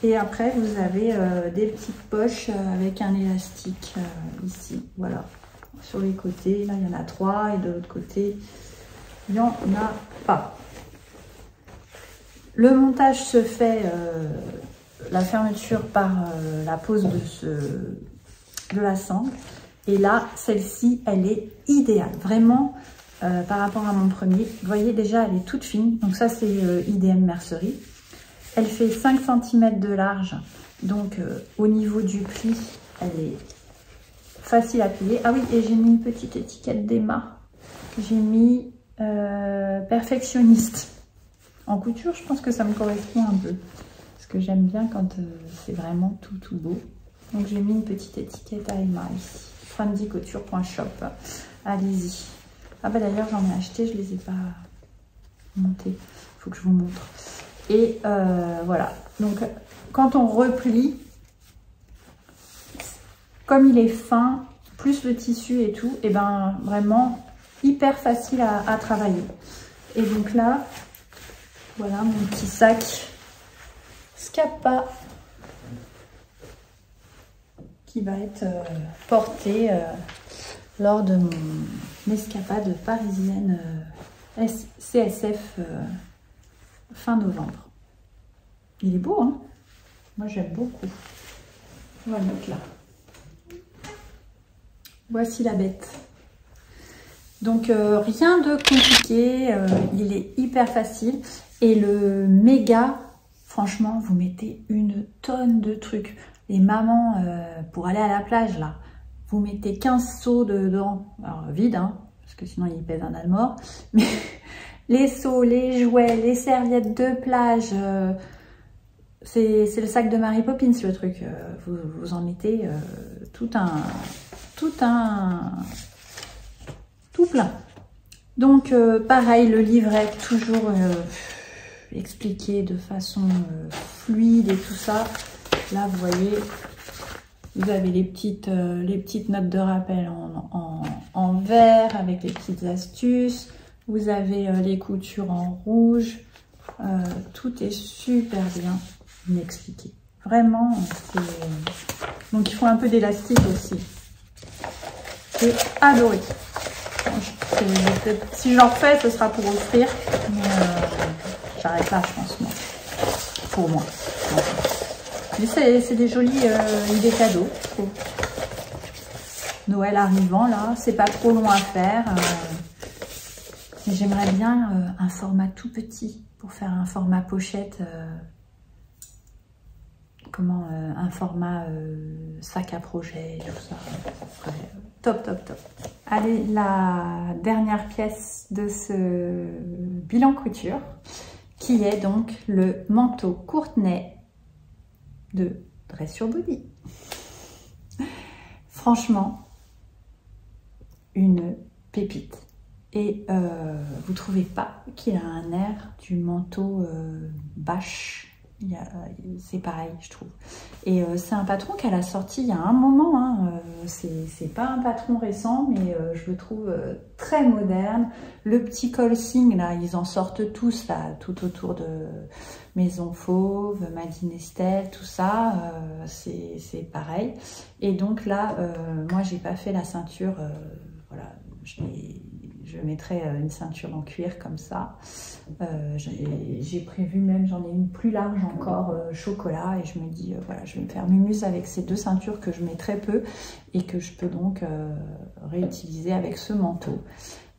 Et après, vous avez des petites poches avec un élastique ici, voilà. Sur les côtés, là, il y en a 3, et de l'autre côté, il n'y en a pas. Le montage se fait, la fermeture par la pose de la sangle. Et là, celle-ci, elle est idéale. Vraiment, par rapport à mon premier. Vous voyez, déjà, elle est toute fine. Donc ça, c'est IDM Mercerie. Elle fait 5 cm de large, donc au niveau du pli, elle est facile à plier. Ah oui, et j'ai mis une petite étiquette d'Emma. J'ai mis perfectionniste. En couture, je pense que ça me correspond un peu. Parce que j'aime bien quand c'est vraiment tout beau. Donc j'ai mis une petite étiquette à Emma ici. Frandicouture.shop. Allez-y. Ah bah d'ailleurs, j'en ai acheté, je les ai pas montées. Il faut que je vous montre. Et voilà, donc quand on replie, comme il est fin, plus le tissu et tout, et ben vraiment hyper facile à travailler. Et donc là, voilà mon petit sac Scappa qui va être porté lors de mon escapade parisienne CSF fin novembre. Il est beau, hein? Moi, j'aime beaucoup. On va le mettre là. Voici la bête. Donc, rien de compliqué. Il est hyper facile. Et le méga, franchement, vous mettez une tonne de trucs. Les mamans, pour aller à la plage, là, vous mettez 15 seaux dedans. Alors, vide, hein, parce que sinon, il pèse un almor. Mais les seaux, les jouets, les serviettes de plage... c'est le sac de Mary Poppins, le truc. Vous en mettez tout plein. Donc, pareil, le livret, toujours expliqué de façon fluide et tout ça. Là, vous voyez, vous avez les petites notes de rappel en vert avec les petites astuces. Vous avez les coutures en rouge. Tout est super bien expliqué. Vraiment, donc il faut un peu d'élastique aussi. J'ai adoré. Si j'en refais, ce sera pour offrir, mais j'arrête là, je pense, moi. Pour moi. Mais c'est des jolies idées cadeaux, je trouve. Noël arrivant, là, c'est pas trop long à faire. Mais j'aimerais bien un format tout petit pour faire un format pochette. Un format sac à projet, tout ça. Top, top, top. Allez, la dernière pièce de ce bilan couture, qui est donc le manteau Courtenay de Dress Your Body. Franchement, une pépite. Et vous trouvez pas qu'il a un air du manteau bâche? C'est pareil, je trouve. Et c'est un patron qu'elle a sorti il y a un moment. Hein. C'est pas un patron récent, mais je le trouve très moderne. Le petit colsing, là, ils en sortent tous, là, tout autour de Maison Fauve, Madine Estelle, tout ça. C'est pareil. Et donc là, moi, j'ai pas fait la ceinture. Voilà, je mettrai une ceinture en cuir comme ça. J'ai prévu même, j'en ai une plus large encore, chocolat, et je me dis, voilà, je vais me faire mumuse avec ces deux ceintures que je mets très peu et que je peux donc réutiliser avec ce manteau.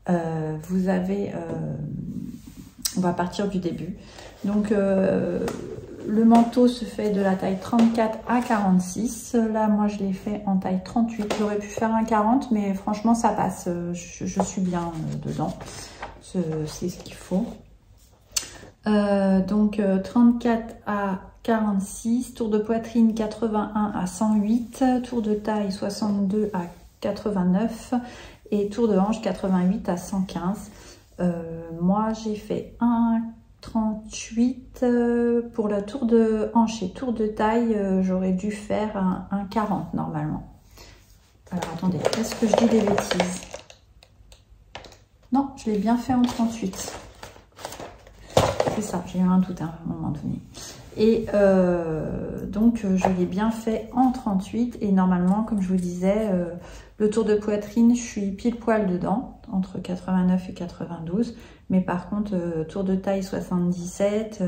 Vous avez, on va partir du début. Donc, le manteau se fait de la taille 34 à 46. Là, moi, je l'ai fait en taille 38. J'aurais pu faire un 40, mais franchement, ça passe. Je suis bien dedans. C'est ce qu'il faut. Donc, 34 à 46. Tour de poitrine 81 à 108. Tour de taille 62 à 89. Et tour de hanche 88 à 115. Moi, j'ai fait un 38 pour le tour de hanche et tour de taille. J'aurais dû faire un 40 normalement. Alors attendez, est-ce que je dis des bêtises? Non, je l'ai bien fait en 38. C'est ça, j'ai eu un doute à un moment donné. Et donc je l'ai bien fait en 38. Et normalement, comme je vous disais, le tour de poitrine, je suis pile poil dedans, entre 89 et 92. Mais par contre, tour de taille 77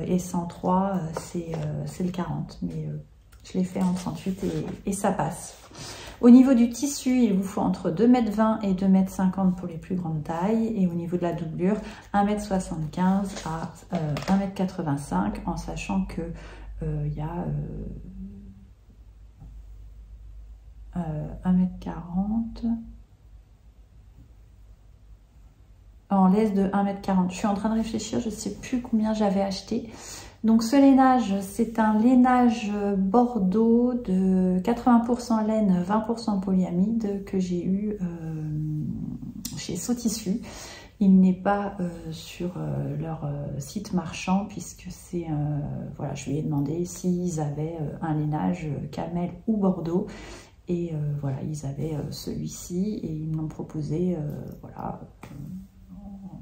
et 103, c'est le 40. Mais je l'ai fait en 38 et ça passe. Au niveau du tissu, il vous faut entre 2,20 m et 2,50 m pour les plus grandes tailles. Et au niveau de la doublure, 1,75 m à 1,85 m, en sachant que il y a 1,40 m. En laisse de 1,40 m. Je suis en train de réfléchir, je ne sais plus combien j'avais acheté. Donc ce lainage, c'est un lainage Bordeaux de 80% laine, 20% polyamide que j'ai eu chez Sautissu. Il n'est pas sur leur site marchand puisque c'est, voilà, je lui ai demandé s'ils avaient un lainage camel ou Bordeaux. Et voilà, ils avaient celui-ci et ils me l'ont proposé, voilà.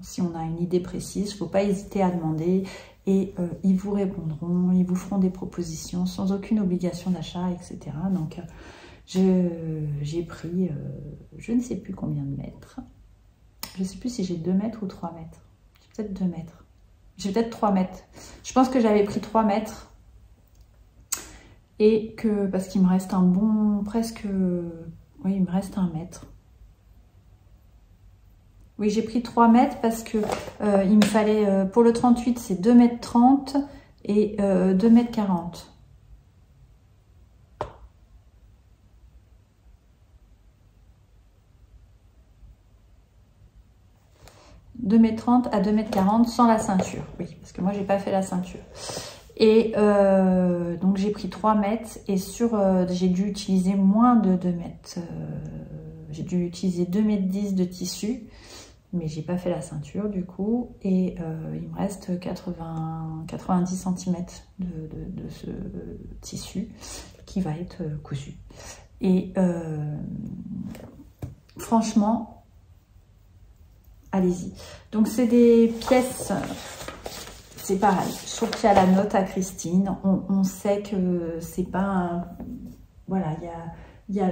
Si on a une idée précise, il ne faut pas hésiter à demander et ils vous répondront, ils vous feront des propositions sans aucune obligation d'achat, etc. Donc, j'ai pris, je ne sais plus combien de mètres. Je sais plus si j'ai 2 mètres ou 3 mètres. J'ai peut-être 2 mètres. J'ai peut-être 3 mètres. Je pense que j'avais pris 3 mètres. Et que, parce qu'il me reste un bon, presque, oui, il me reste 1 mètre. Oui, j'ai pris 3 mètres parce que il me fallait, pour le 38, c'est 2 mètres 30 et 2 mètres 40. 2 mètres 30 à 2 mètres 40 sans la ceinture. Oui, parce que moi, j'ai pas fait la ceinture. Et donc, j'ai pris 3 mètres et j'ai dû utiliser moins de 2 mètres. J'ai dû utiliser 2 mètres 10 de tissu, mais j'ai pas fait la ceinture du coup. Et il me reste 90 cm de ce tissu qui va être cousu. Et franchement, allez-y. Donc c'est des pièces, c'est pareil. Je trouve qu'il y a la note à Christine. On sait que c'est pas un... Voilà, il y a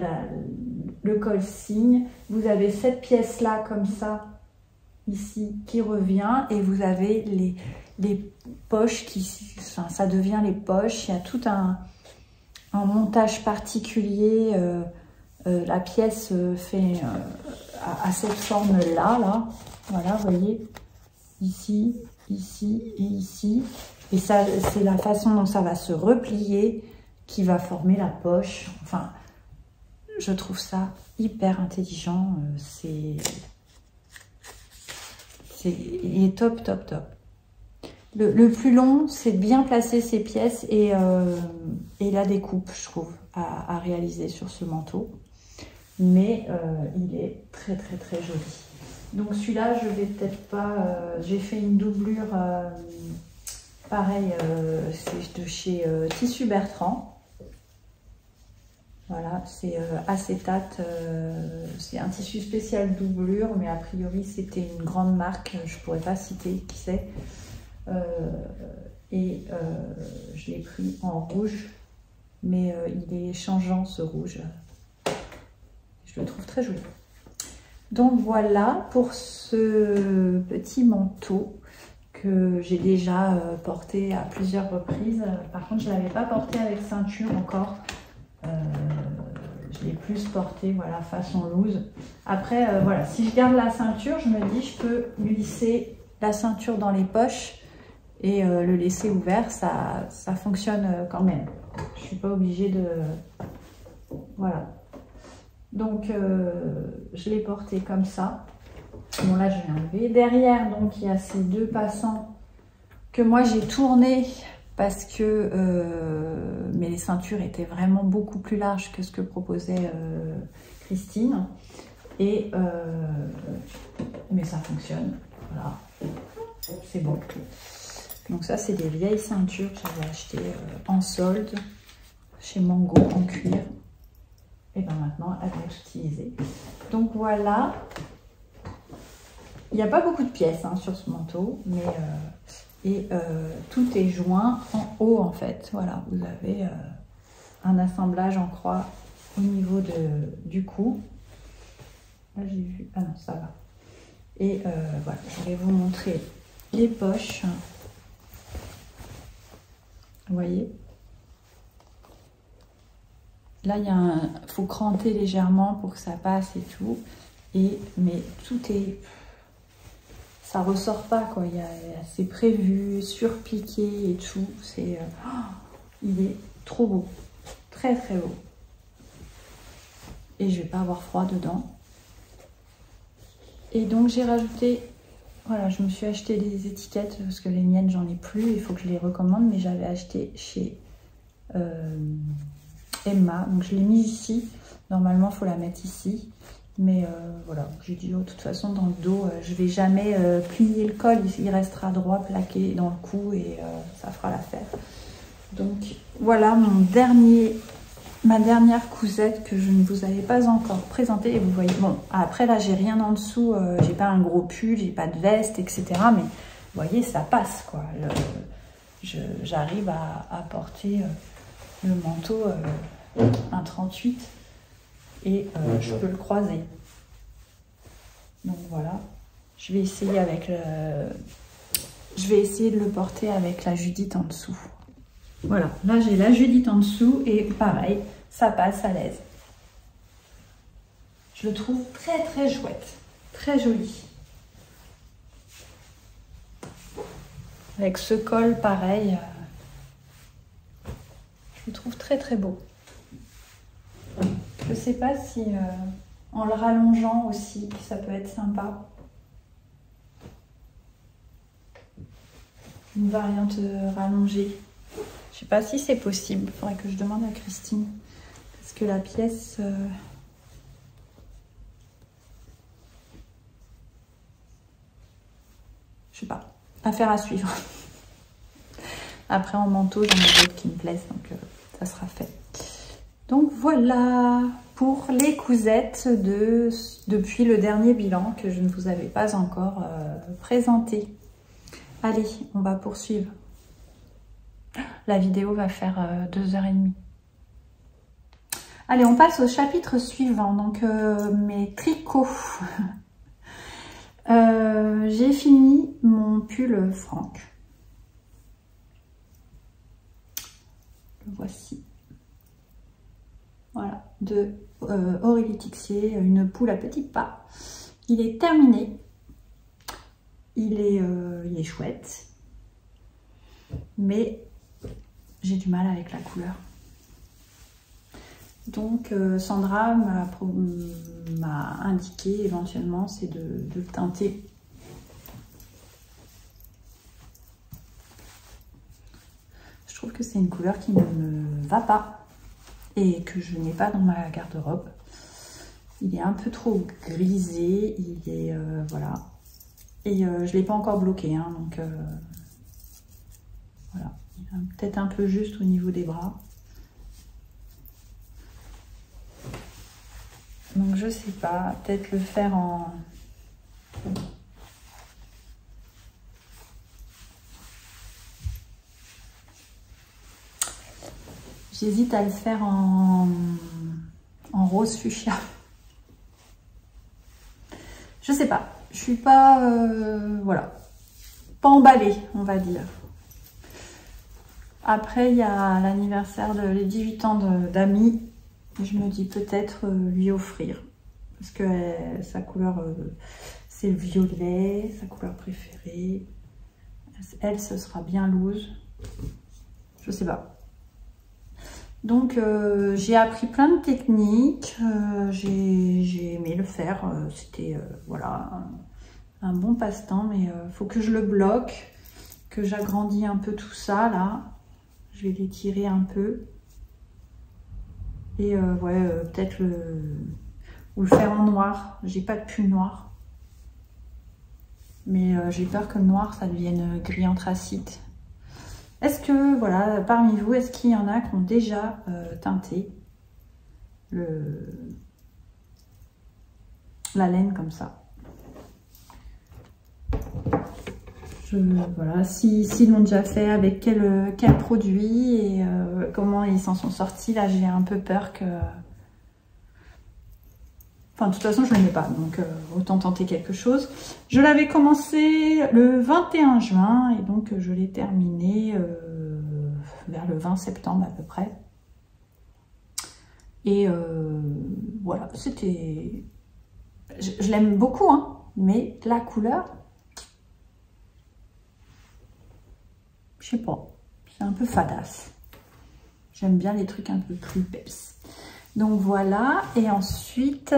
le col cygne. Vous avez cette pièce-là comme ça, ici, qui revient. Et vous avez les poches qui... Enfin, ça devient les poches. Il y a tout un montage particulier. La pièce fait à cette forme-là, là. Voilà, vous voyez, ici, ici et ici. Et ça, c'est la façon dont ça va se replier qui va former la poche. Enfin, je trouve ça hyper intelligent. Il est top, top, top. Le plus long, c'est de bien placer ces pièces et la découpe, je trouve, à réaliser sur ce manteau. Mais il est très, très, très joli. Donc celui-là, je vais peut-être pas... j'ai fait une doublure, pareil, c'est de chez Tissu Bertrand. Voilà, c'est acétate, c'est un tissu spécial doublure, mais a priori c'était une grande marque, je pourrais pas citer qui c'est. Je l'ai pris en rouge, mais il est changeant ce rouge. Je le trouve très joli. Donc voilà pour ce petit manteau que j'ai déjà porté à plusieurs reprises. Par contre, je ne l'avais pas porté avec ceinture encore. Je l'ai plus porté, voilà, façon loose. Après, voilà, si je garde la ceinture, je me dis je peux glisser la ceinture dans les poches et le laisser ouvert, ça fonctionne quand même. Je ne suis pas obligée de... Voilà. Donc, je l'ai porté comme ça. Bon, là, je vais enlever. Derrière, donc, il y a ces deux passants que moi, j'ai tourné parce que mais les ceintures étaient vraiment beaucoup plus larges que ce que proposait Christine. Et, mais ça fonctionne. Voilà. C'est bon. Donc ça, c'est des vieilles ceintures que j'avais achetées en solde chez Mango en cuir. Et bien maintenant, elles vont être utilisées. Donc voilà. Il n'y a pas beaucoup de pièces hein, sur ce manteau, mais tout est joint en haut en fait. Voilà, vous avez un assemblage en croix au niveau du cou. Là j'ai vu, ah non ça va. Et voilà, je vais vous montrer les poches. Vous voyez? Là, il faut cranter légèrement pour que ça passe et tout. Mais tout est... Ça ressort pas, quoi. C'est prévu, surpiqué et tout. Il est trop beau. Très, très beau. Et je vais pas avoir froid dedans. Et donc, j'ai rajouté... Voilà, je me suis acheté des étiquettes parce que les miennes, j'en ai plus. Il faut que je les recommande. Mais j'avais acheté chez... Emma, donc je l'ai mis ici. Normalement, il faut la mettre ici. Mais voilà, j'ai dit, oh, de toute façon, dans le dos, je vais jamais plier le col. Il restera droit, plaqué dans le cou et ça fera l'affaire. Donc voilà ma dernière cousette que je ne vous avais pas encore présentée. Et vous voyez, bon, après là, j'ai rien en dessous. J'ai pas un gros pull, j'ai pas de veste, etc. Mais vous voyez, ça passe, quoi. J'arrive à porter... le manteau, un 38, et je peux le croiser. Donc voilà, Je vais essayer avec le... Je vais essayer de le porter avec la Judith en dessous. Voilà, là j'ai la Judith en dessous et pareil, ça passe à l'aise. Je le trouve très très chouette, très joli. Avec ce col pareil, je le trouve très très beau. Je sais pas si en le rallongeant aussi, ça peut être sympa. Une variante rallongée. Je sais pas si c'est possible. Il faudrait que je demande à Christine. Parce que la pièce... je sais pas. Affaire à suivre. Après en manteau, j'en ai d'autres qui me plaisent. Donc ça sera fait. Donc voilà pour les cousettes depuis le dernier bilan que je ne vous avais pas encore présenté. Allez, on va poursuivre. La vidéo va faire 2h30. Allez, on passe au chapitre suivant. Donc, mes tricots. J'ai fini mon pull Franck. Le voici. Voilà, de Aurélie Tixier, une poule à petits pas. Il est terminé. Il est chouette. Mais j'ai du mal avec la couleur. Donc Sandra m'a indiqué éventuellement c'est de le teinter. Je trouve que c'est une couleur qui ne me va pas et que je n'ai pas dans ma garde-robe. Il est un peu trop grisé, il est voilà. Et je ne l'ai pas encore bloqué, hein, donc voilà. Peut-être un peu juste au niveau des bras. Donc je sais pas, peut-être le faire en... J'hésite à le faire en rose fuchsia. Je sais pas, je suis pas... voilà. Pas emballée, on va dire. Après, il y a l'anniversaire les 18 ans d'Ami. Je me dis peut-être lui offrir. Parce que sa couleur, c'est le violet, sa couleur préférée. Elle, ce sera bien loose. Je sais pas. Donc, j'ai appris plein de techniques. J'ai aimé le faire. C'était, voilà, un bon passe-temps. Mais il faut que je le bloque, que j'agrandis un peu tout ça, là. Je vais l'étirer un peu. Et ouais, peut-être ou le faire en noir. J'ai pas de pull noir. Mais j'ai peur que le noir, ça devienne gris anthracite. Est-ce que, voilà, parmi vous, est-ce qu'il y en a qui ont déjà teinté la laine comme ça? Voilà, s'ils l'ont déjà fait, avec quel produit et comment ils s'en sont sortis. Là, j'ai un peu peur que... Enfin, de toute façon, je ne l'aimais pas, donc autant tenter quelque chose. Je l'avais commencé le 21 juin et donc je l'ai terminé vers le 20 septembre à peu près. Et voilà, c'était... Je l'aime beaucoup, hein, mais la couleur... Je sais pas, c'est un peu fadasse. J'aime bien les trucs un peu plus peps. Donc voilà, et ensuite,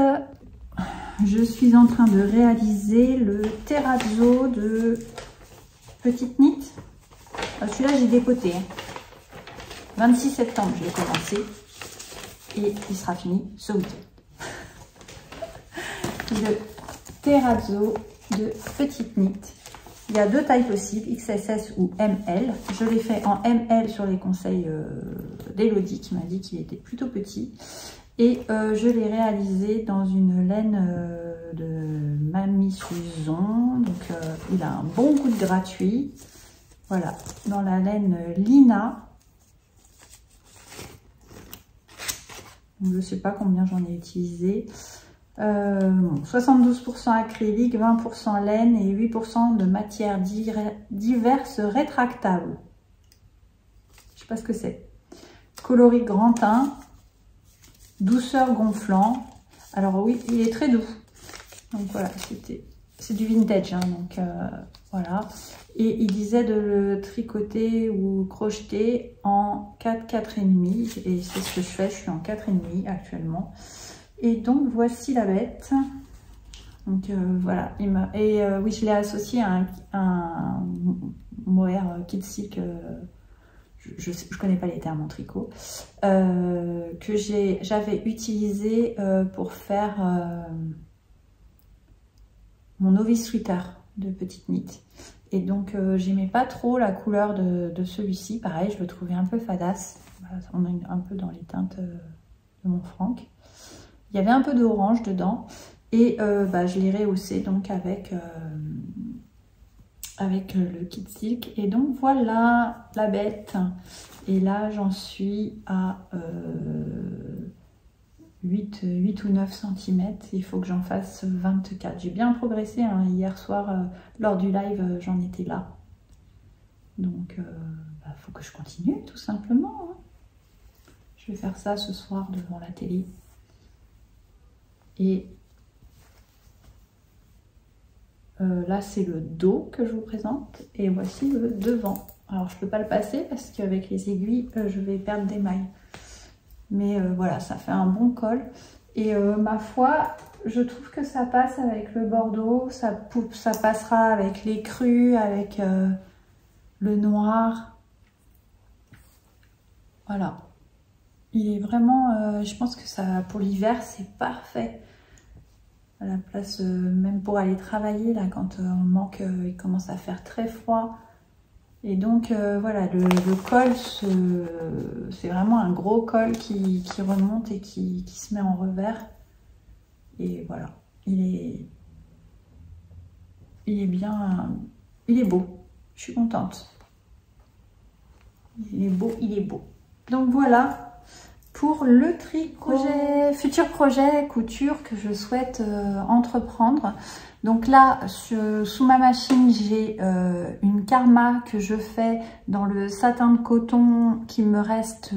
je suis en train de réaliser le terrazzo de Petite Knit. Celui-là, j'ai dépoté. 26 septembre, je l'ai commencé. Et il sera fini ce week-end. Le terrazzo de Petite Knit. Il y a deux tailles possibles, XSS ou ML. Je l'ai fait en ML sur les conseils d'Elodie qui m'a dit qu'il était plutôt petit. Et je l'ai réalisé dans une laine de Mamie Suzon. Donc il a un bon goût de gratuit. Voilà, dans la laine Lina. Donc, je ne sais pas combien j'en ai utilisé. 72% acrylique, 20% laine et 8% de matières diverses rétractables. Je sais pas ce que c'est. Coloris grand teint, douceur gonflant. Alors oui, il est très doux. Donc voilà, c'est du vintage, hein, donc voilà. Et il disait de le tricoter ou crocheter en 4, 4,5. Et c'est ce que je fais, je suis en 4,5 actuellement. Et donc voici la bête. Donc voilà, oui, je l'ai associé à un mohair kit silk, je connais pas les termes en tricot, que j'avais utilisé pour faire mon novice sweater de petite knit. Et donc j'aimais pas trop la couleur de celui-ci, pareil, je le trouvais un peu fadasse. On est un peu dans les teintes de mon Franck. Il y avait un peu d'orange dedans et je l'ai rehaussé donc avec le kit silk. Et donc voilà la bête. Et là j'en suis à 8 ou 9 cm. Il faut que j'en fasse 24. J'ai bien progressé, hein. Hier soir lors du live j'en étais là. Donc faut que je continue tout simplement, hein. Je vais faire ça ce soir devant la télé. Et là, c'est le dos que je vous présente. Et voici le devant. Alors, je ne peux pas le passer parce qu'avec les aiguilles, je vais perdre des mailles. Mais voilà, ça fait un bon col. Et ma foi, je trouve que ça passe avec le bordeaux. Ça passera avec les crus, avec le noir. Voilà. Il est vraiment... je pense que ça, pour l'hiver, c'est parfait. À la place, même pour aller travailler, là, quand on manque, il commence à faire très froid. Et donc, voilà, le col, c'est vraiment un gros col qui remonte et qui se met en revers. Et voilà, il est bien, il est beau. Je suis contente. Il est beau, il est beau. Donc voilà. Pour le tricot, futur projet couture que je souhaite entreprendre. Donc là, sous ma machine, j'ai une Karma que je fais dans le satin de coton qui me reste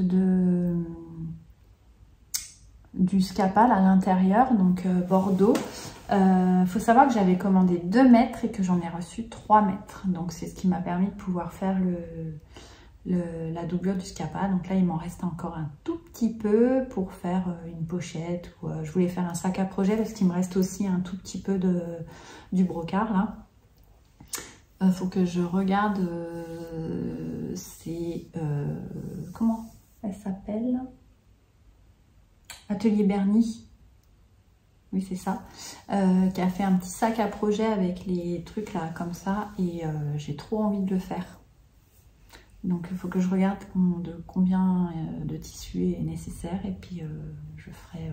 du scapal à l'intérieur, donc Bordeaux. Faut savoir que j'avais commandé 2 mètres et que j'en ai reçu 3 mètres. Donc c'est ce qui m'a permis de pouvoir faire la doublure du scapal. Donc là il m'en reste encore un tout petit peu pour faire une pochette ou je voulais faire un sac à projet parce qu'il me reste aussi un tout petit peu du brocart là. Faut que je regarde comment elle s'appelle, Atelier Bernie, oui c'est ça, qui a fait un petit sac à projet avec les trucs là comme ça et j'ai trop envie de le faire. Donc il faut que je regarde de combien de tissu est nécessaire et puis je ferai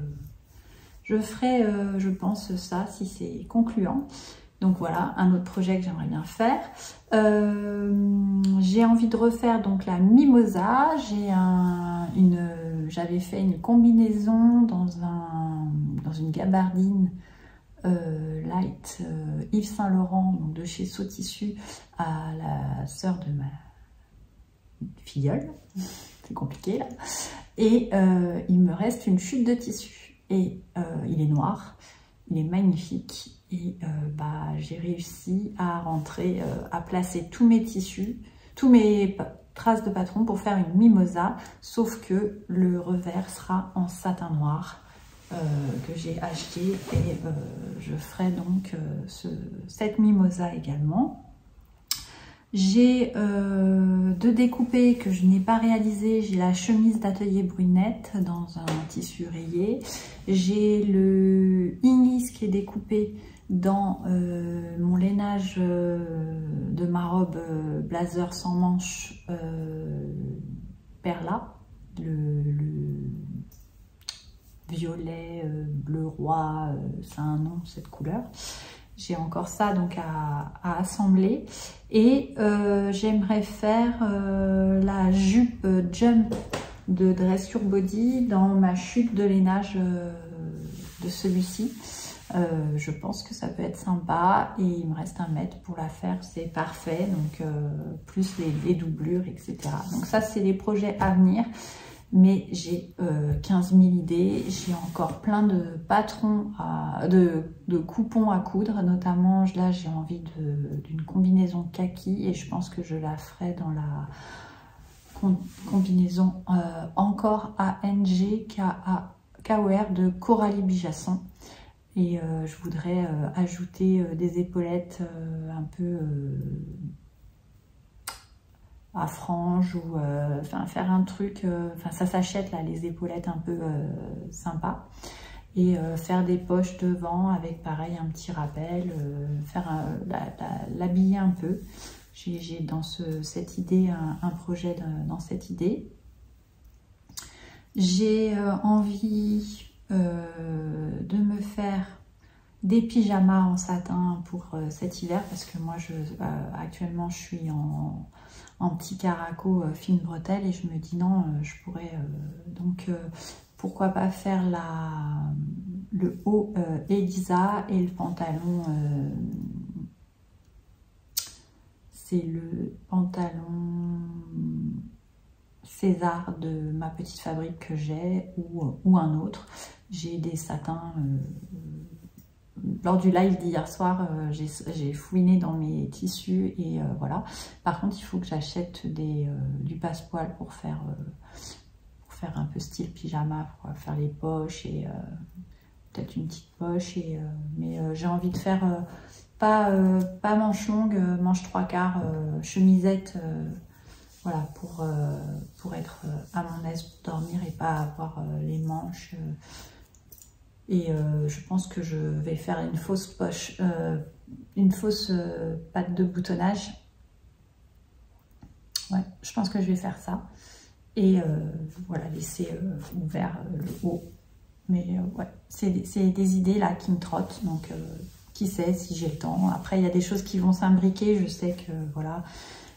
je pense ça si c'est concluant. Donc voilà, un autre projet que j'aimerais bien faire. J'ai envie de refaire donc la mimosa. J'avais fait une combinaison dans une gabardine light Yves Saint Laurent, donc de chez Saut Tissu, à la sœur de ma filleule, c'est compliqué là, et il me reste une chute de tissu et il est noir, il est magnifique et j'ai réussi à rentrer, à placer tous mes tissus, tous mes traces de patron pour faire une mimosa, sauf que le revers sera en satin noir que j'ai acheté et je ferai donc cette mimosa également. J'ai 2 découpés que je n'ai pas réalisé. J'ai la chemise d'Atelier Brunette dans un tissu rayé. J'ai le Ignis qui est découpé dans mon lainage de ma robe blazer sans manches Perla. Le violet, bleu roi, c'est un nom cette couleur. J'ai encore ça donc à assembler et j'aimerais faire la jupe jump de Dressure Body dans ma chute de lainage de celui-ci. Je pense que ça peut être sympa et il me reste 1 mètre pour la faire, c'est parfait. Donc plus les doublures, etc. Donc ça, c'est les projets à venir. Mais j'ai 15 000 idées, j'ai encore plein de patrons, de coupons à coudre, notamment là j'ai envie d'une combinaison kaki et je pense que je la ferai dans la combinaison encore ANG KOR de Coralie Bijasson. Et je voudrais ajouter des épaulettes un peu à franges ou enfin faire un truc, enfin ça s'achète là les épaulettes un peu sympa et faire des poches devant avec pareil un petit rappel, faire l'habiller un peu. J'ai dans cette idée un projet dans cette idée. J'ai envie de me faire des pyjamas en satin pour cet hiver parce que moi actuellement je suis en petit caraco fine bretelle et je me dis non, je pourrais donc pourquoi pas faire le haut Elisa et le pantalon c'est le pantalon César de ma petite fabrique que j'ai ou un autre. J'ai des satins lors du live d'hier soir, j'ai fouiné dans mes tissus et voilà. Par contre, il faut que j'achète du passepoil pour faire un peu style pyjama, pour faire les poches et peut-être une petite poche. Mais j'ai envie de faire pas manche longue, manche 3/4, chemisette, voilà, pour être à mon aise pour dormir et pas avoir les manches. Et je pense que je vais faire une fausse poche, une fausse patte de boutonnage. Ouais, je pense que je vais faire ça. Et voilà, laisser ouvert le haut. Mais ouais, c'est des idées là qui me trottent. Donc qui sait si j'ai le temps. Après, il y a des choses qui vont s'imbriquer. Je sais que voilà,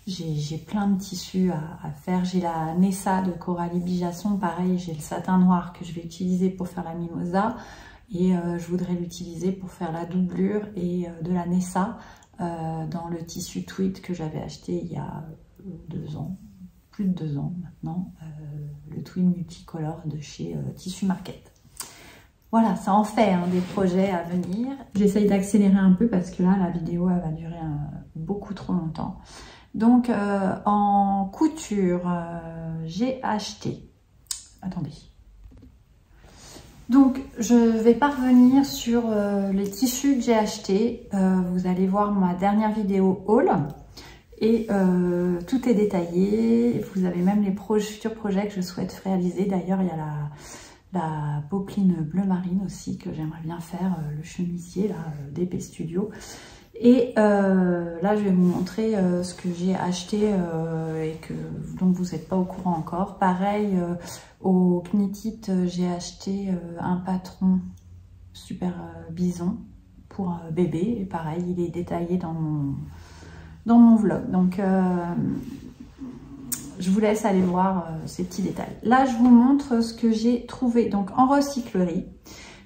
j'ai plein de tissus à faire. J'ai la Nessa de Coralie Bijasson. Pareil, j'ai le satin noir que je vais utiliser pour faire la mimosa. Et je voudrais l'utiliser pour faire la doublure et de la Nessa dans le tissu tweed que j'avais acheté il y a 2 ans, plus de 2 ans maintenant, le tweed multicolore de chez Tissu Market. Voilà, ça en fait hein, des projets à venir. J'essaye d'accélérer un peu parce que là, la vidéo elle va durer beaucoup trop longtemps. Donc, en couture, j'ai acheté... Attendez. Donc, je vais pas revenir sur les tissus que j'ai achetés. Vous allez voir ma dernière vidéo haul. Et tout est détaillé. Vous avez même les futurs projets que je souhaite réaliser. D'ailleurs, il y a la popeline bleu marine aussi que j'aimerais bien faire, le chemisier là, d'Épée Studio. Et là, je vais vous montrer ce que j'ai acheté et dont vous n'êtes pas au courant encore. Pareil, au Knitit, j'ai acheté un patron super bison pour bébé. Et pareil, il est détaillé dans mon vlog. Donc, je vous laisse aller voir ces petits détails. Là, je vous montre ce que j'ai trouvé. Donc, en recyclerie,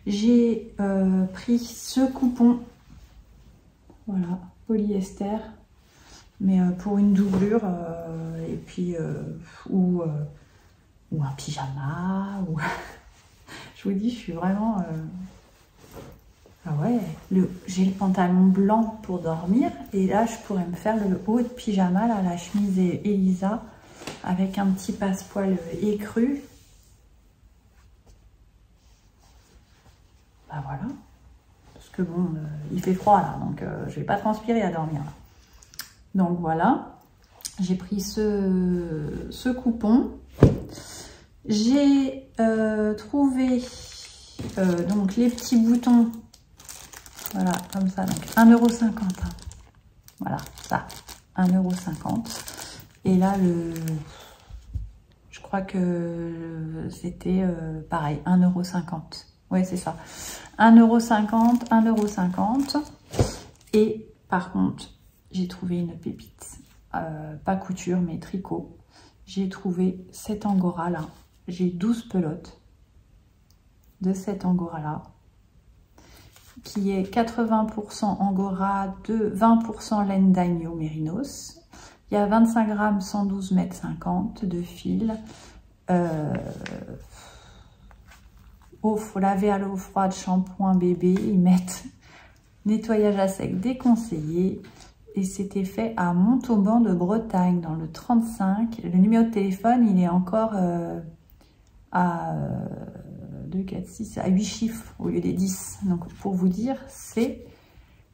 j'ai pris ce coupon. Voilà, polyester, mais pour une doublure, et puis, ou un pyjama, ou... Je vous dis, je suis vraiment... Ah ouais, j'ai le pantalon blanc pour dormir, et là, je pourrais me faire le haut de pyjama, là, la chemise Elisa, avec un petit passepoil écru. Bah voilà. Parce que bon, il fait froid là, donc je vais pas transpirer à dormir là. Donc voilà, j'ai pris ce coupon. J'ai trouvé donc les petits boutons, voilà, comme ça, donc 1,50 €. Hein. Voilà, ça, 1,50 €. Et là, je crois que c'était pareil, 1,50 €. Oui, c'est ça. 1,50 €, 1,50 €. Et par contre, j'ai trouvé une pépite. Pas couture, mais tricot. J'ai trouvé cette angora là. J'ai 12 pelotes de cette angora là. qui est 80% Angora, 20% laine d'agneau mérinos. Il y a 25 grammes, 112 mètres 50 de fil. Faut laver à l'eau froide, shampoing bébé. Ils mettent nettoyage à sec déconseillé. Et c'était fait à Montauban de Bretagne, dans le 35. Le numéro de téléphone, il est encore à 2, 4, 6, à 8 chiffres au lieu des 10. Donc, pour vous dire, c'est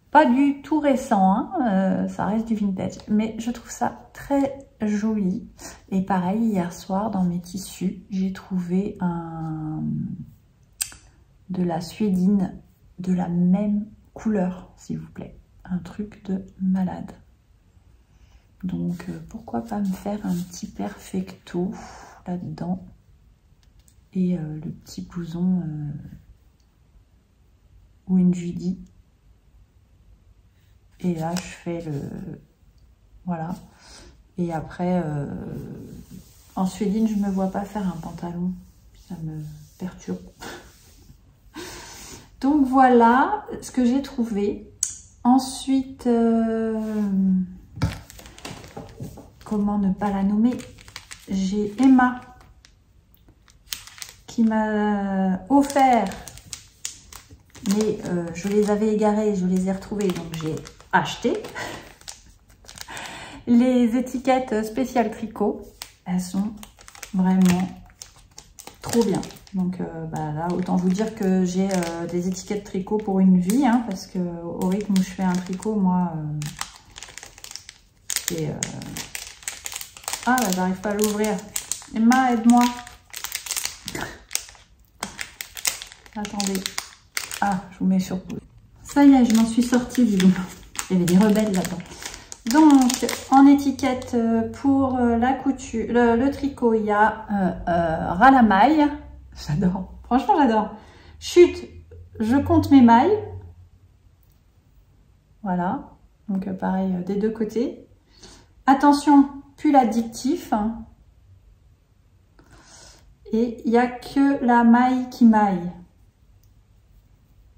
pas du tout récent, hein, ça reste du vintage. Mais je trouve ça très joli. Et pareil, hier soir, dans mes tissus, j'ai trouvé de la suédine de la même couleur, s'il vous plaît. Un truc de malade. Donc, pourquoi pas me faire un petit perfecto là-dedans. Et le petit blouson ou une Judy. Et là, je fais le... Voilà. Et après, en suédine, je ne me vois pas faire un pantalon. Ça me perturbe. Donc, voilà ce que j'ai trouvé. Ensuite, comment ne pas la nommer? J'ai Emma qui m'a offert, mais je les avais égarés, je les ai retrouvés, donc j'ai acheté les étiquettes spéciales tricot. Elles sont vraiment trop bien. Donc là, autant vous dire que j'ai des étiquettes tricot pour une vie, hein, parce que au rythme où je fais un tricot, moi, c'est... Ah, bah, j'arrive pas à l'ouvrir. Emma, aide-moi. Attendez. Ah, je vous mets sur pause. Ça y est, je m'en suis sortie du boulot. Il y avait des rebelles là-dedans. Donc, en étiquette pour la couture, le tricot, il y a ras la maille. J'adore. Franchement, j'adore. Chute, je compte mes mailles. Voilà. Donc, pareil, des deux côtés. Attention, pull addictif. Et il n'y a que la maille qui maille.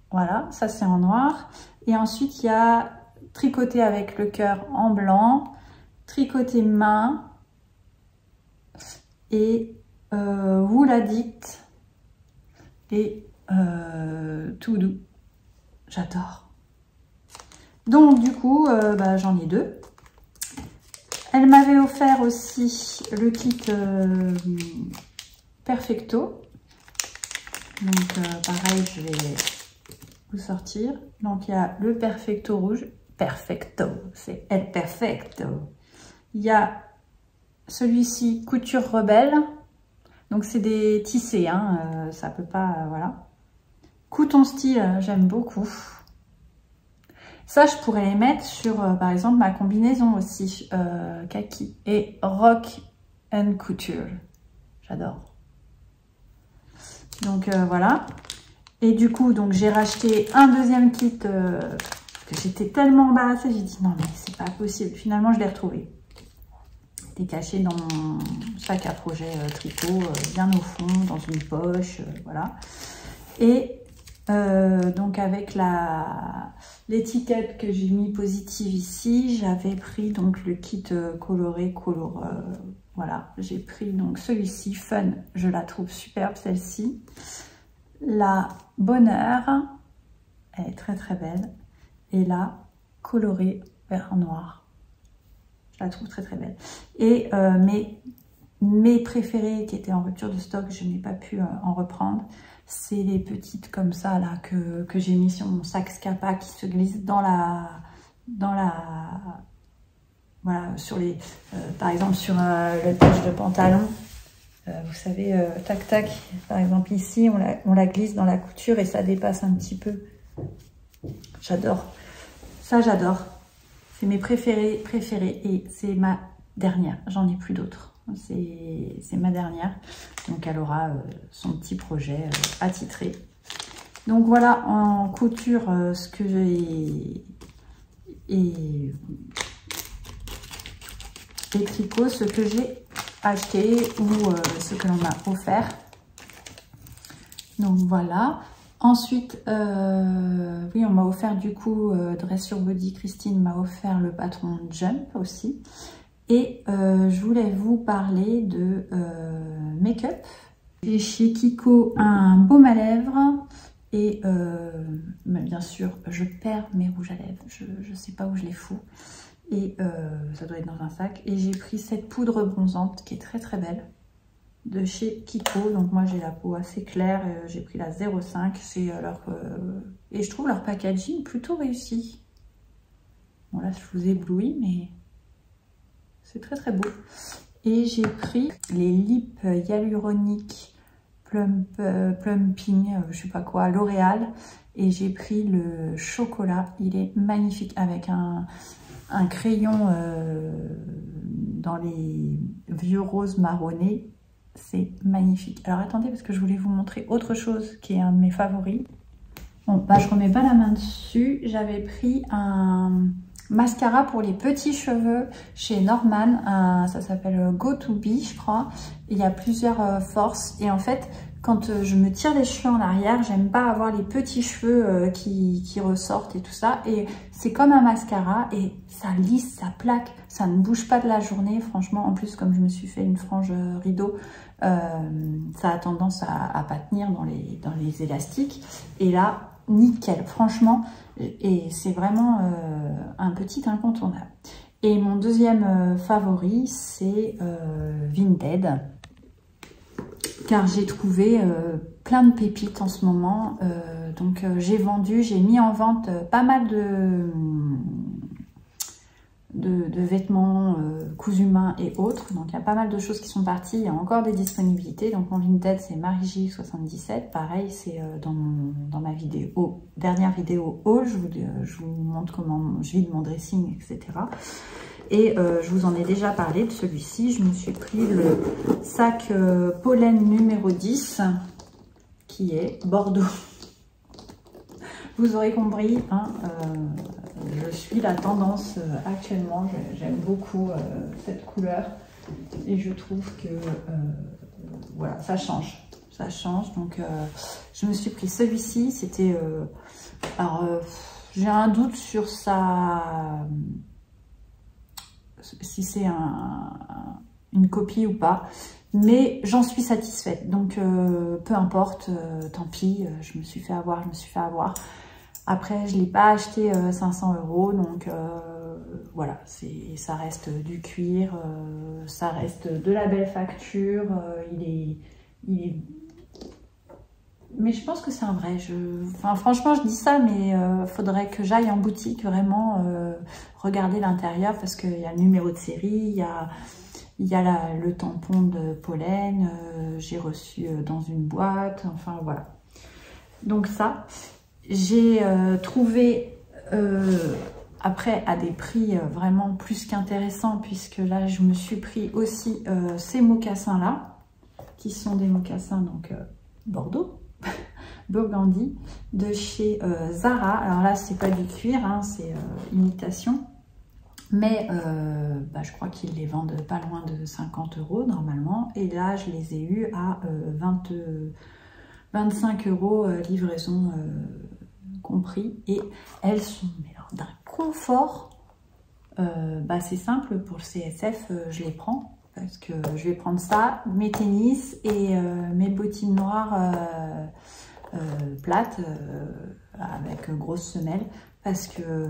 Voilà, ça c'est en noir. Et ensuite, il y a tricoté avec le cœur en blanc, tricoté main et wool addict et tout doux. J'adore. Donc du coup, j'en ai deux. Elle m'avait offert aussi le kit Perfecto. Donc pareil, je vais vous sortir. Donc il y a le Perfecto rouge. Perfecto, c'est El Perfecto. Il y a celui-ci couture rebelle. Donc c'est des tissés, hein, ça peut pas, voilà. Couton style, j'aime beaucoup. Ça, je pourrais les mettre sur, par exemple, ma combinaison aussi, kaki. Et Rock and Couture. J'adore. Donc, voilà. Et du coup, donc j'ai racheté un deuxième kit, que j'étais tellement embarrassée. J'ai dit, non, mais c'est pas possible. Finalement, je l'ai retrouvé. C'était caché dans mon sac à projet tricot, bien au fond, dans une poche, voilà. Et donc avec l'étiquette que j'ai mis positive ici, j'avais pris donc le kit coloré, voilà, j'ai pris donc celui-ci, Fun, je la trouve superbe celle-ci. La Bonheur, elle est très très belle. Et la colorée vert noir, je la trouve très très belle. Et mes préférées qui étaient en rupture de stock, je n'ai pas pu en reprendre. C'est les petites comme ça là que j'ai mis sur mon sac Scapa qui se glissent voilà, sur les, par exemple sur le tâche de pantalon. Vous savez, tac tac, par exemple ici, on la glisse dans la couture et ça dépasse un petit peu. J'adore. Ça, j'adore. C'est mes préférés et c'est ma dernière. J'en ai plus d'autres. C'est ma dernière. Donc, elle aura son petit projet attitré. Donc, voilà en couture ce que j'ai et tricot, ce que j'ai acheté ou ce que l'on m'a offert. Donc, voilà. Ensuite, oui, on m'a offert du coup, Dress Your Body, Christine m'a offert le patron Jump aussi. Et je voulais vous parler de make-up. J'ai chez Kiko un baume à lèvres et mais bien sûr, je perds mes rouges à lèvres. Je sais pas où je les fous. Et ça doit être dans un sac. Et j'ai pris cette poudre bronzante qui est très très belle, de chez Kiko. Donc moi j'ai la peau assez claire, j'ai pris la 05, c'est leur et je trouve leur packaging plutôt réussi. Bon là je vous éblouis, mais c'est très très beau. Et j'ai pris les lips hyaluroniques plumping, je sais pas quoi, L'Oréal, et j'ai pris le chocolat. Il est magnifique avec un crayon dans les vieux roses marronnés. C'est magnifique. Alors attendez, parce que je voulais vous montrer autre chose qui est un de mes favoris. Bon, bah je remets pas la main dessus. J'avais pris un mascara pour les petits cheveux chez Norman. Ça s'appelle Go To Be, je crois. Il y a plusieurs forces. Et en fait, quand je me tire les cheveux en arrière, j'aime pas avoir les petits cheveux qui ressortent et tout ça. Et c'est comme un mascara et ça lisse, ça plaque, ça ne bouge pas de la journée. Franchement, en plus, comme je me suis fait une frange rideau, ça a tendance à pas tenir dans les élastiques. Et là, nickel, franchement. Et c'est vraiment un petit incontournable. Et mon deuxième favori, c'est Vinted. Car j'ai trouvé plein de pépites en ce moment. Donc j'ai vendu, j'ai mis en vente pas mal de vêtements cousus main et autres. Donc il y a pas mal de choses qui sont parties. Il y a encore des disponibilités. Donc mon Vinted, c'est Marie-J77. Pareil, c'est dans ma vidéo, dernière vidéo haul. Je vous montre comment je vide mon dressing, etc. Et je vous en ai déjà parlé de celui-ci. Je me suis pris le sac pollen numéro 10, qui est Bordeaux. Vous aurez compris, hein, je suis la tendance actuellement. J'aime beaucoup cette couleur. Et je trouve que voilà, ça change. Ça change. Donc je me suis pris celui-ci. C'était... alors, j'ai un doute sur sa... si c'est une copie ou pas, mais j'en suis satisfaite, donc peu importe, tant pis, je me suis fait avoir. Après, je ne l'ai pas acheté 500 €, donc voilà, ça reste du cuir, ça reste de la belle facture, il est... Mais je pense que c'est un vrai. Enfin, franchement, je dis ça, mais faudrait que j'aille en boutique vraiment regarder l'intérieur, parce qu'il y a le numéro de série, il y a le tampon de pollen, j'ai reçu dans une boîte, enfin voilà. Donc ça, j'ai trouvé après à des prix vraiment plus qu'intéressants, puisque là, je me suis pris aussi ces mocassins-là, qui sont des mocassins donc Bordeaux. Burgundy de chez Zara. Alors là, c'est pas du cuir, hein, c'est imitation, mais je crois qu'ils les vendent pas loin de 50 € normalement, et là je les ai eus à 25 € livraison compris, et elles sont d'un confort. C'est simple, pour le CSF je les prends, parce que je vais prendre ça, mes tennis et mes bottines noires plates avec grosses semelles, parce que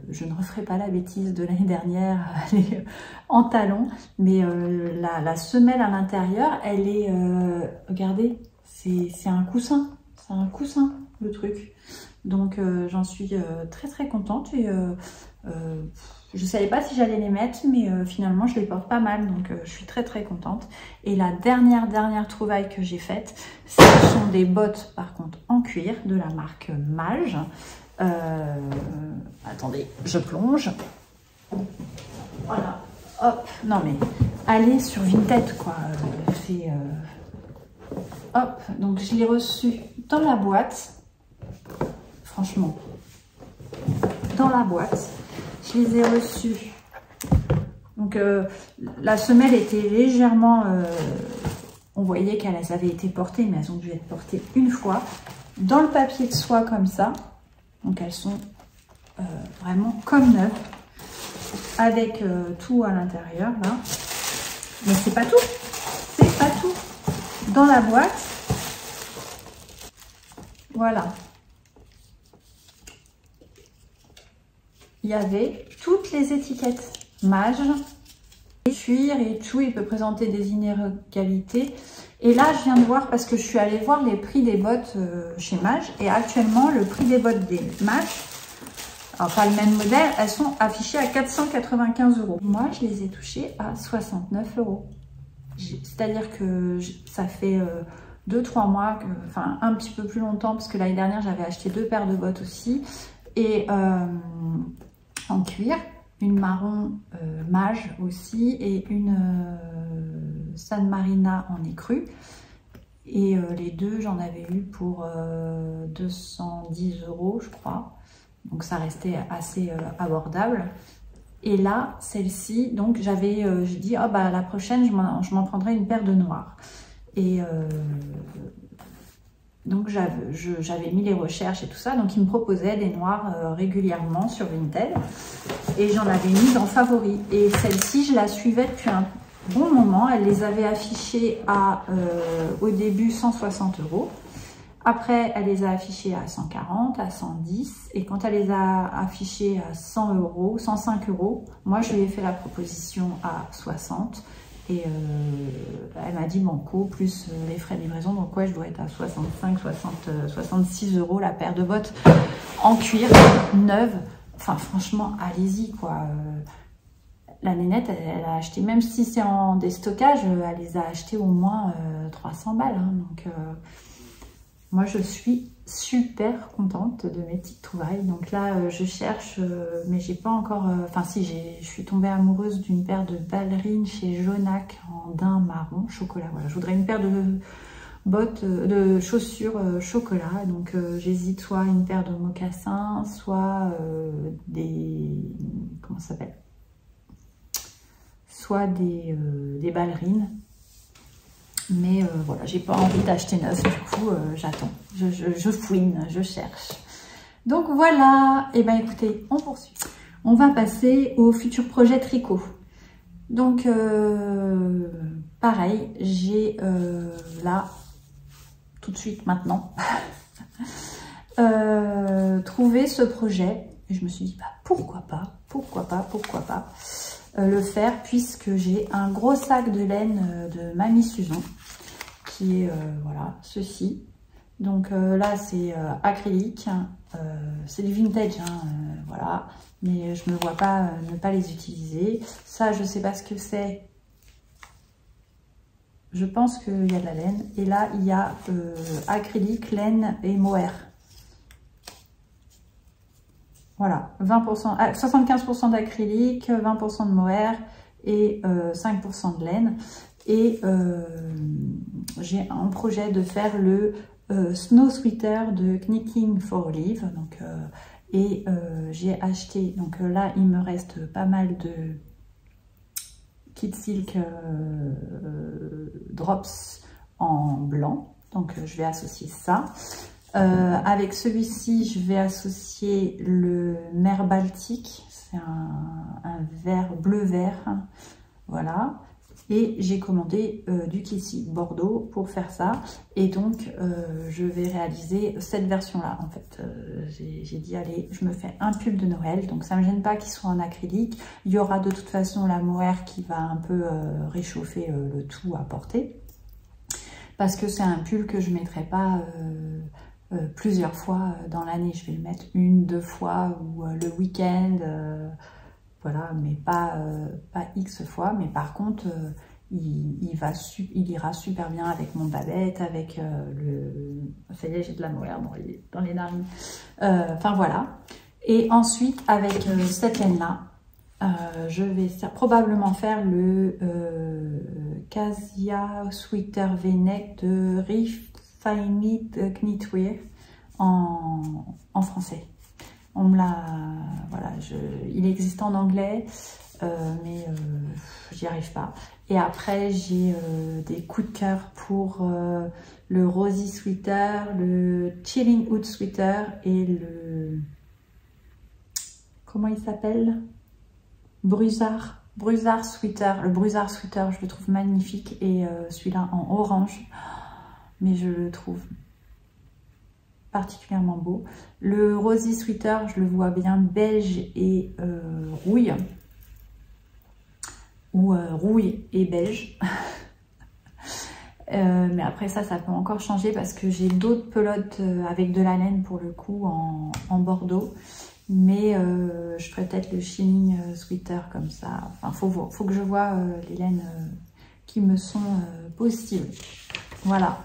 je ne referai pas la bêtise de l'année dernière aller en talons, mais la semelle à l'intérieur, elle est, regardez, c'est un coussin, le truc. Donc j'en suis très très contente, et je savais pas si j'allais les mettre, mais finalement je les porte pas mal, donc je suis très très contente. Et la dernière trouvaille que j'ai faite, ce sont des bottes par contre en cuir de la marque Mage. Attendez, je plonge. Voilà, hop, non mais allez sur Vinted quoi, hop, donc je l'ai reçu dans la boîte, franchement, dans la boîte. Je les ai reçus. Donc la semelle était légèrement... on voyait qu'elles avaient été portées, mais elles ont dû être portées une fois. dans le papier de soie comme ça. Donc elles sont vraiment comme neuves, avec tout à l'intérieur là. Mais c'est pas tout, c'est pas tout. Dans la boîte, voilà, il y avait toutes les étiquettes Mage, cuir et tout. Il peut présenter des inégalités. Et là, je viens de voir, parce que je suis allée voir les prix des bottes chez Mage. Et actuellement, le prix des bottes des Mage, alors pas le même modèle, elles sont affichées à 495 €. Moi, je les ai touchées à 69 €. C'est-à-dire que ça fait 2-3 mois, enfin un petit peu plus longtemps, parce que l'année dernière, j'avais acheté 2 paires de bottes aussi. Et en cuir, une marron Mage aussi, et une San Marina en écru. Et les deux, j'en avais eu pour 210 €, je crois. Donc ça restait assez abordable. Et là, celle-ci, donc j'ai dit, oh, bah, la prochaine, je m'en prendrai une paire de noires. Et donc j'avais mis les recherches et tout ça, donc ils me proposaient des noirs régulièrement sur Vinted. Et j'en avais mis en favori. Et celle-ci, je la suivais depuis un bon moment. Elle les avait affichées à, au début, 160 €. Après, elle les a affichées à 140, à 110. Et quand elle les a affichées à 100 €, 105 €, moi, je lui ai fait la proposition à 60. Et elle m'a dit banco, plus les frais de livraison. Donc ouais, je dois être à 65, 66 € la paire de bottes en cuir, neuve. Enfin, franchement, allez-y, quoi. La nénette, elle a acheté, même si c'est en déstockage, elle les a achetées au moins 300 balles. Hein, donc, moi, je suis super contente de mes petites trouvailles. Donc là, je cherche, mais j'ai pas encore... Enfin, si, je suis tombée amoureuse d'une paire de ballerines chez Jonac en daim marron chocolat. Voilà, je voudrais une paire de bottes, de chaussures chocolat. Donc, j'hésite soit une paire de mocassins, soit des... Comment ça s'appelle? Soit des ballerines. Mais voilà, j'ai pas envie d'acheter neuf, du coup j'attends, je fouine, je cherche. Donc voilà, et ben écoutez, on poursuit. On va passer au futur projet tricot. Donc pareil, j'ai là, tout de suite maintenant, trouvé ce projet. Et je me suis dit, bah, pourquoi pas le faire, puisque j'ai un gros sac de laine de Mamie Suzon qui est voilà, ceci. Donc là c'est acrylique, c'est du vintage, hein, voilà, mais je me vois pas ne pas les utiliser. Ça, je sais pas ce que c'est, je pense qu'il y a de la laine. Et là il y a acrylique, laine et mohair. Voilà, 20%, 75% d'acrylique, 20% de mohair et 5% de laine. Et j'ai un projet de faire le Snow Sweater de Knitting for Olive. Donc, j'ai acheté, donc là il me reste pas mal de Kid Silk Drops en blanc. Donc je vais associer ça. Avec celui-ci, je vais associer le Mer Baltique, c'est un vert bleu-vert, voilà. Et j'ai commandé du Kissy Bordeaux pour faire ça. Et donc, je vais réaliser cette version-là, en fait. J'ai dit, allez, je me fais un pull de Noël. Donc, ça ne me gêne pas qu'il soit en acrylique. Il y aura de toute façon la mohair qui va un peu réchauffer le tout à porter. Parce que c'est un pull que je ne mettrai pas... plusieurs fois dans l'année. Je vais le mettre 1-2 fois ou le week-end, voilà, mais pas X fois. Mais par contre, il ira super bien avec mon babette, avec le... Ça y est, j'ai de la mohair dans les narines. Enfin voilà. Et ensuite, avec cette laine-là, je vais probablement faire le Casia Sweater V-neck de Refined Knitwear en français. On me l'a, voilà, il existe en anglais, mais j'y arrive pas. Et après, j'ai des coups de cœur pour le Rosy Sweater, le Chilling Oud Sweater et le... Comment il s'appelle? Brussard Sweater. Le Brussard Sweater, je le trouve magnifique. Et celui-là en orange. Mais je le trouve particulièrement beau. Le Rosy Sweater, je le vois bien beige et rouille. Ou rouille et beige. Mais après ça peut encore changer parce que j'ai d'autres pelotes avec de la laine pour le coup en bordeaux. Mais je ferai peut-être le Chilling Sweater comme ça. Enfin, faut que je vois les laines qui me sont possibles. Voilà,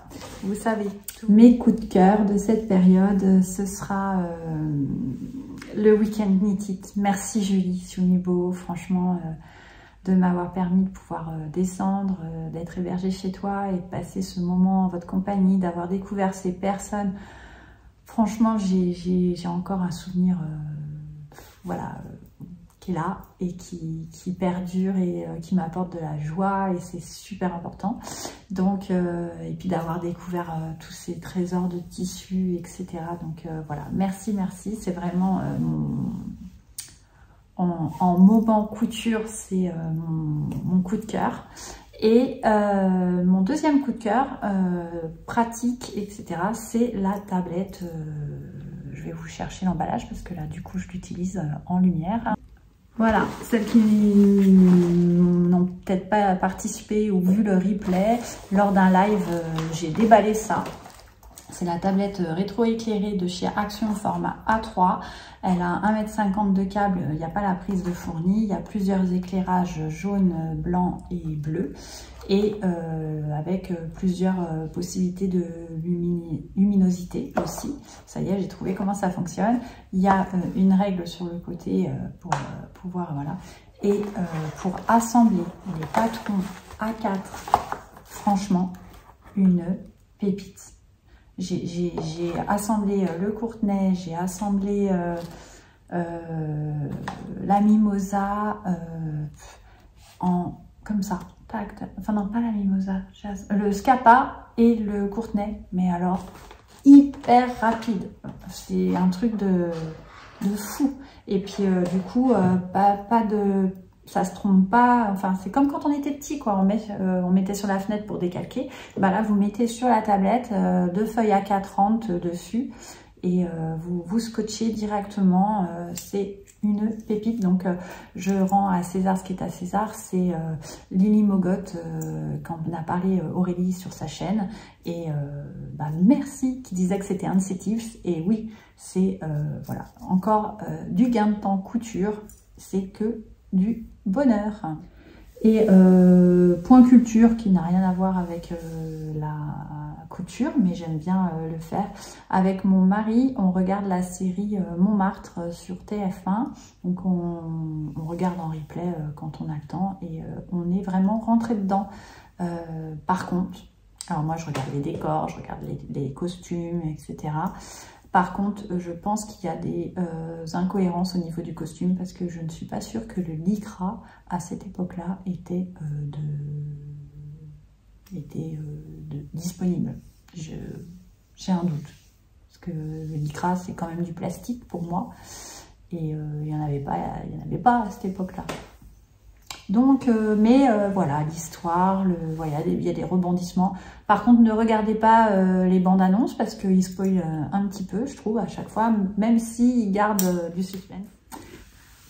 vous savez tout. Mes coups de cœur de cette période, ce sera le Weekend Knit. Merci Julie Sunibo, franchement, de m'avoir permis de pouvoir descendre, d'être hébergée chez toi et de passer ce moment en votre compagnie, d'avoir découvert ces personnes. Franchement, j'ai encore un souvenir voilà, qui est là et qui perdure et qui m'apporte de la joie et c'est super important. Donc, et puis d'avoir découvert tous ces trésors de tissus, etc. Donc voilà, merci, c'est vraiment en moment couture, c'est mon coup de cœur. Et mon deuxième coup de cœur, pratique, etc., c'est la tablette. Je vais vous chercher l'emballage parce que là, du coup, je l'utilise en lumière. Voilà, celles qui n'ont peut-être pas participé ou vu le replay, lors d'un live, j'ai déballé ça. C'est la tablette rétro-éclairée de chez Action format A3. Elle a 1,50 m de câble, il n'y a pas la prise de fourni. Il y a plusieurs éclairages jaune, blanc et bleu. Et avec plusieurs possibilités de luminosité aussi. Ça y est, j'ai trouvé comment ça fonctionne. Il y a une règle sur le côté pour pouvoir, voilà. Et pour assembler les patrons A4, franchement, une pépite. J'ai assemblé le Courtenay, j'ai assemblé la Mimosa comme ça. Tac, tac. Enfin non, pas la Mimosa, le Scapa et le Courtenay, mais alors hyper rapide. C'est un truc de fou. Et puis du coup, pas de... Ça se trompe pas, enfin c'est comme quand on était petit quoi, on mettait sur la fenêtre pour décalquer, bah là vous mettez sur la tablette 2 feuilles A4 rentrent dessus et vous scotchez directement, c'est une pépite. Donc je rends à César ce qui est à César, c'est Lily Mogotte quand on a parlé Aurélie sur sa chaîne et bah, merci qui disait que c'était un de ses tips et oui c'est voilà encore du gain de temps couture, c'est que du bonheur. Et point culture qui n'a rien à voir avec la couture, mais j'aime bien le faire. Avec mon mari, on regarde la série Montmartre sur TF1. Donc on regarde en replay quand on a le temps et on est vraiment rentré dedans. Par contre, alors moi je regarde les décors, je regarde les costumes, etc. Par contre, je pense qu'il y a des incohérences au niveau du costume parce que je ne suis pas sûre que le lycra à cette époque-là était, disponible. J'ai un doute parce que le lycra c'est quand même du plastique pour moi et il n'y en avait pas à cette époque-là. Donc, voilà, l'histoire, voilà, il y a des rebondissements. Par contre, ne regardez pas les bandes annonces parce qu'ils spoilent un petit peu, je trouve, à chaque fois, même s'ils gardent du suspense.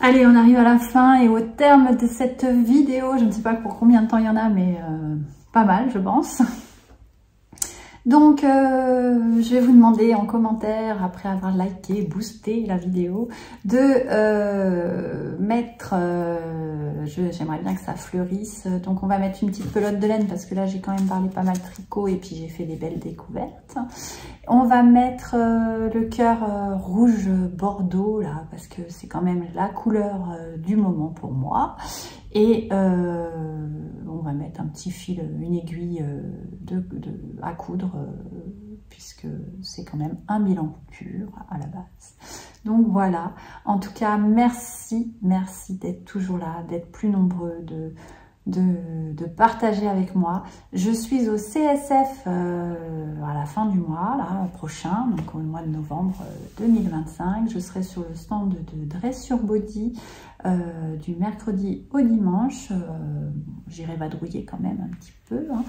Allez, on arrive à la fin et au terme de cette vidéo. Je ne sais pas pour combien de temps il y en a, mais pas mal, je pense. Donc, je vais vous demander en commentaire, après avoir liké, boosté la vidéo, de mettre... J'aimerais bien que ça fleurisse. Donc, on va mettre une petite pelote de laine parce que là, j'ai quand même parlé pas mal tricot et puis j'ai fait des belles découvertes. On va mettre le cœur rouge bordeaux, là, parce que c'est quand même la couleur du moment pour moi. Et on va mettre un petit fil, une aiguille à coudre, puisque c'est quand même un bilan couture à la base. Donc voilà, en tout cas, merci d'être toujours là, d'être plus nombreux, de partager avec moi. Je suis au CSF à la fin du mois là, prochain, donc au mois de novembre 2025. Je serai sur le stand de Dressure Body du mercredi au dimanche. J'irai vadrouiller quand même un petit peu, hein.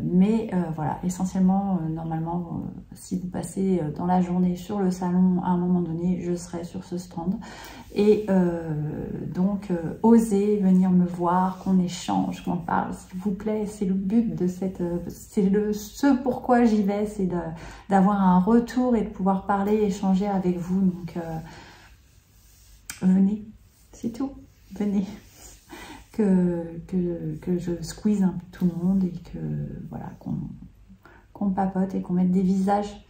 Mais voilà, essentiellement, normalement, si vous passez dans la journée sur le salon, à un moment donné, je serai sur ce stand. Et donc, osez venir me voir, qu'on échange, qu'on parle, s'il vous plaît. C'est le but de cette... ce pourquoi j'y vais, c'est d'avoir un retour et de pouvoir parler, échanger avec vous. Donc, venez, c'est tout, venez. Que je squeeze un peu tout le monde et que voilà, qu'on papote et qu'on mette des visages,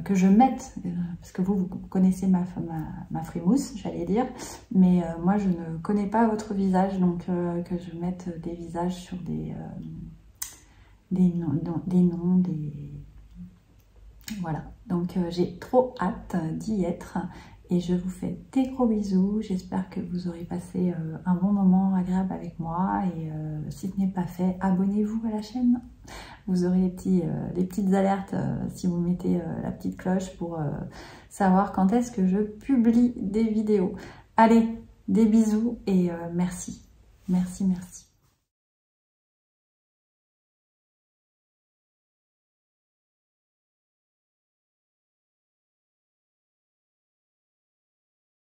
que je mette, parce que vous connaissez ma frimousse, j'allais dire, mais moi je ne connais pas votre visage, donc que je mette des visages sur des noms, voilà. Donc j'ai trop hâte d'y être. Et je vous fais des gros bisous. J'espère que vous aurez passé un bon moment agréable avec moi. Et si ce n'est pas fait, abonnez-vous à la chaîne. Vous aurez les petites alertes si vous mettez la petite cloche pour savoir quand est-ce que je publie des vidéos. Allez, des bisous et merci. Merci, merci.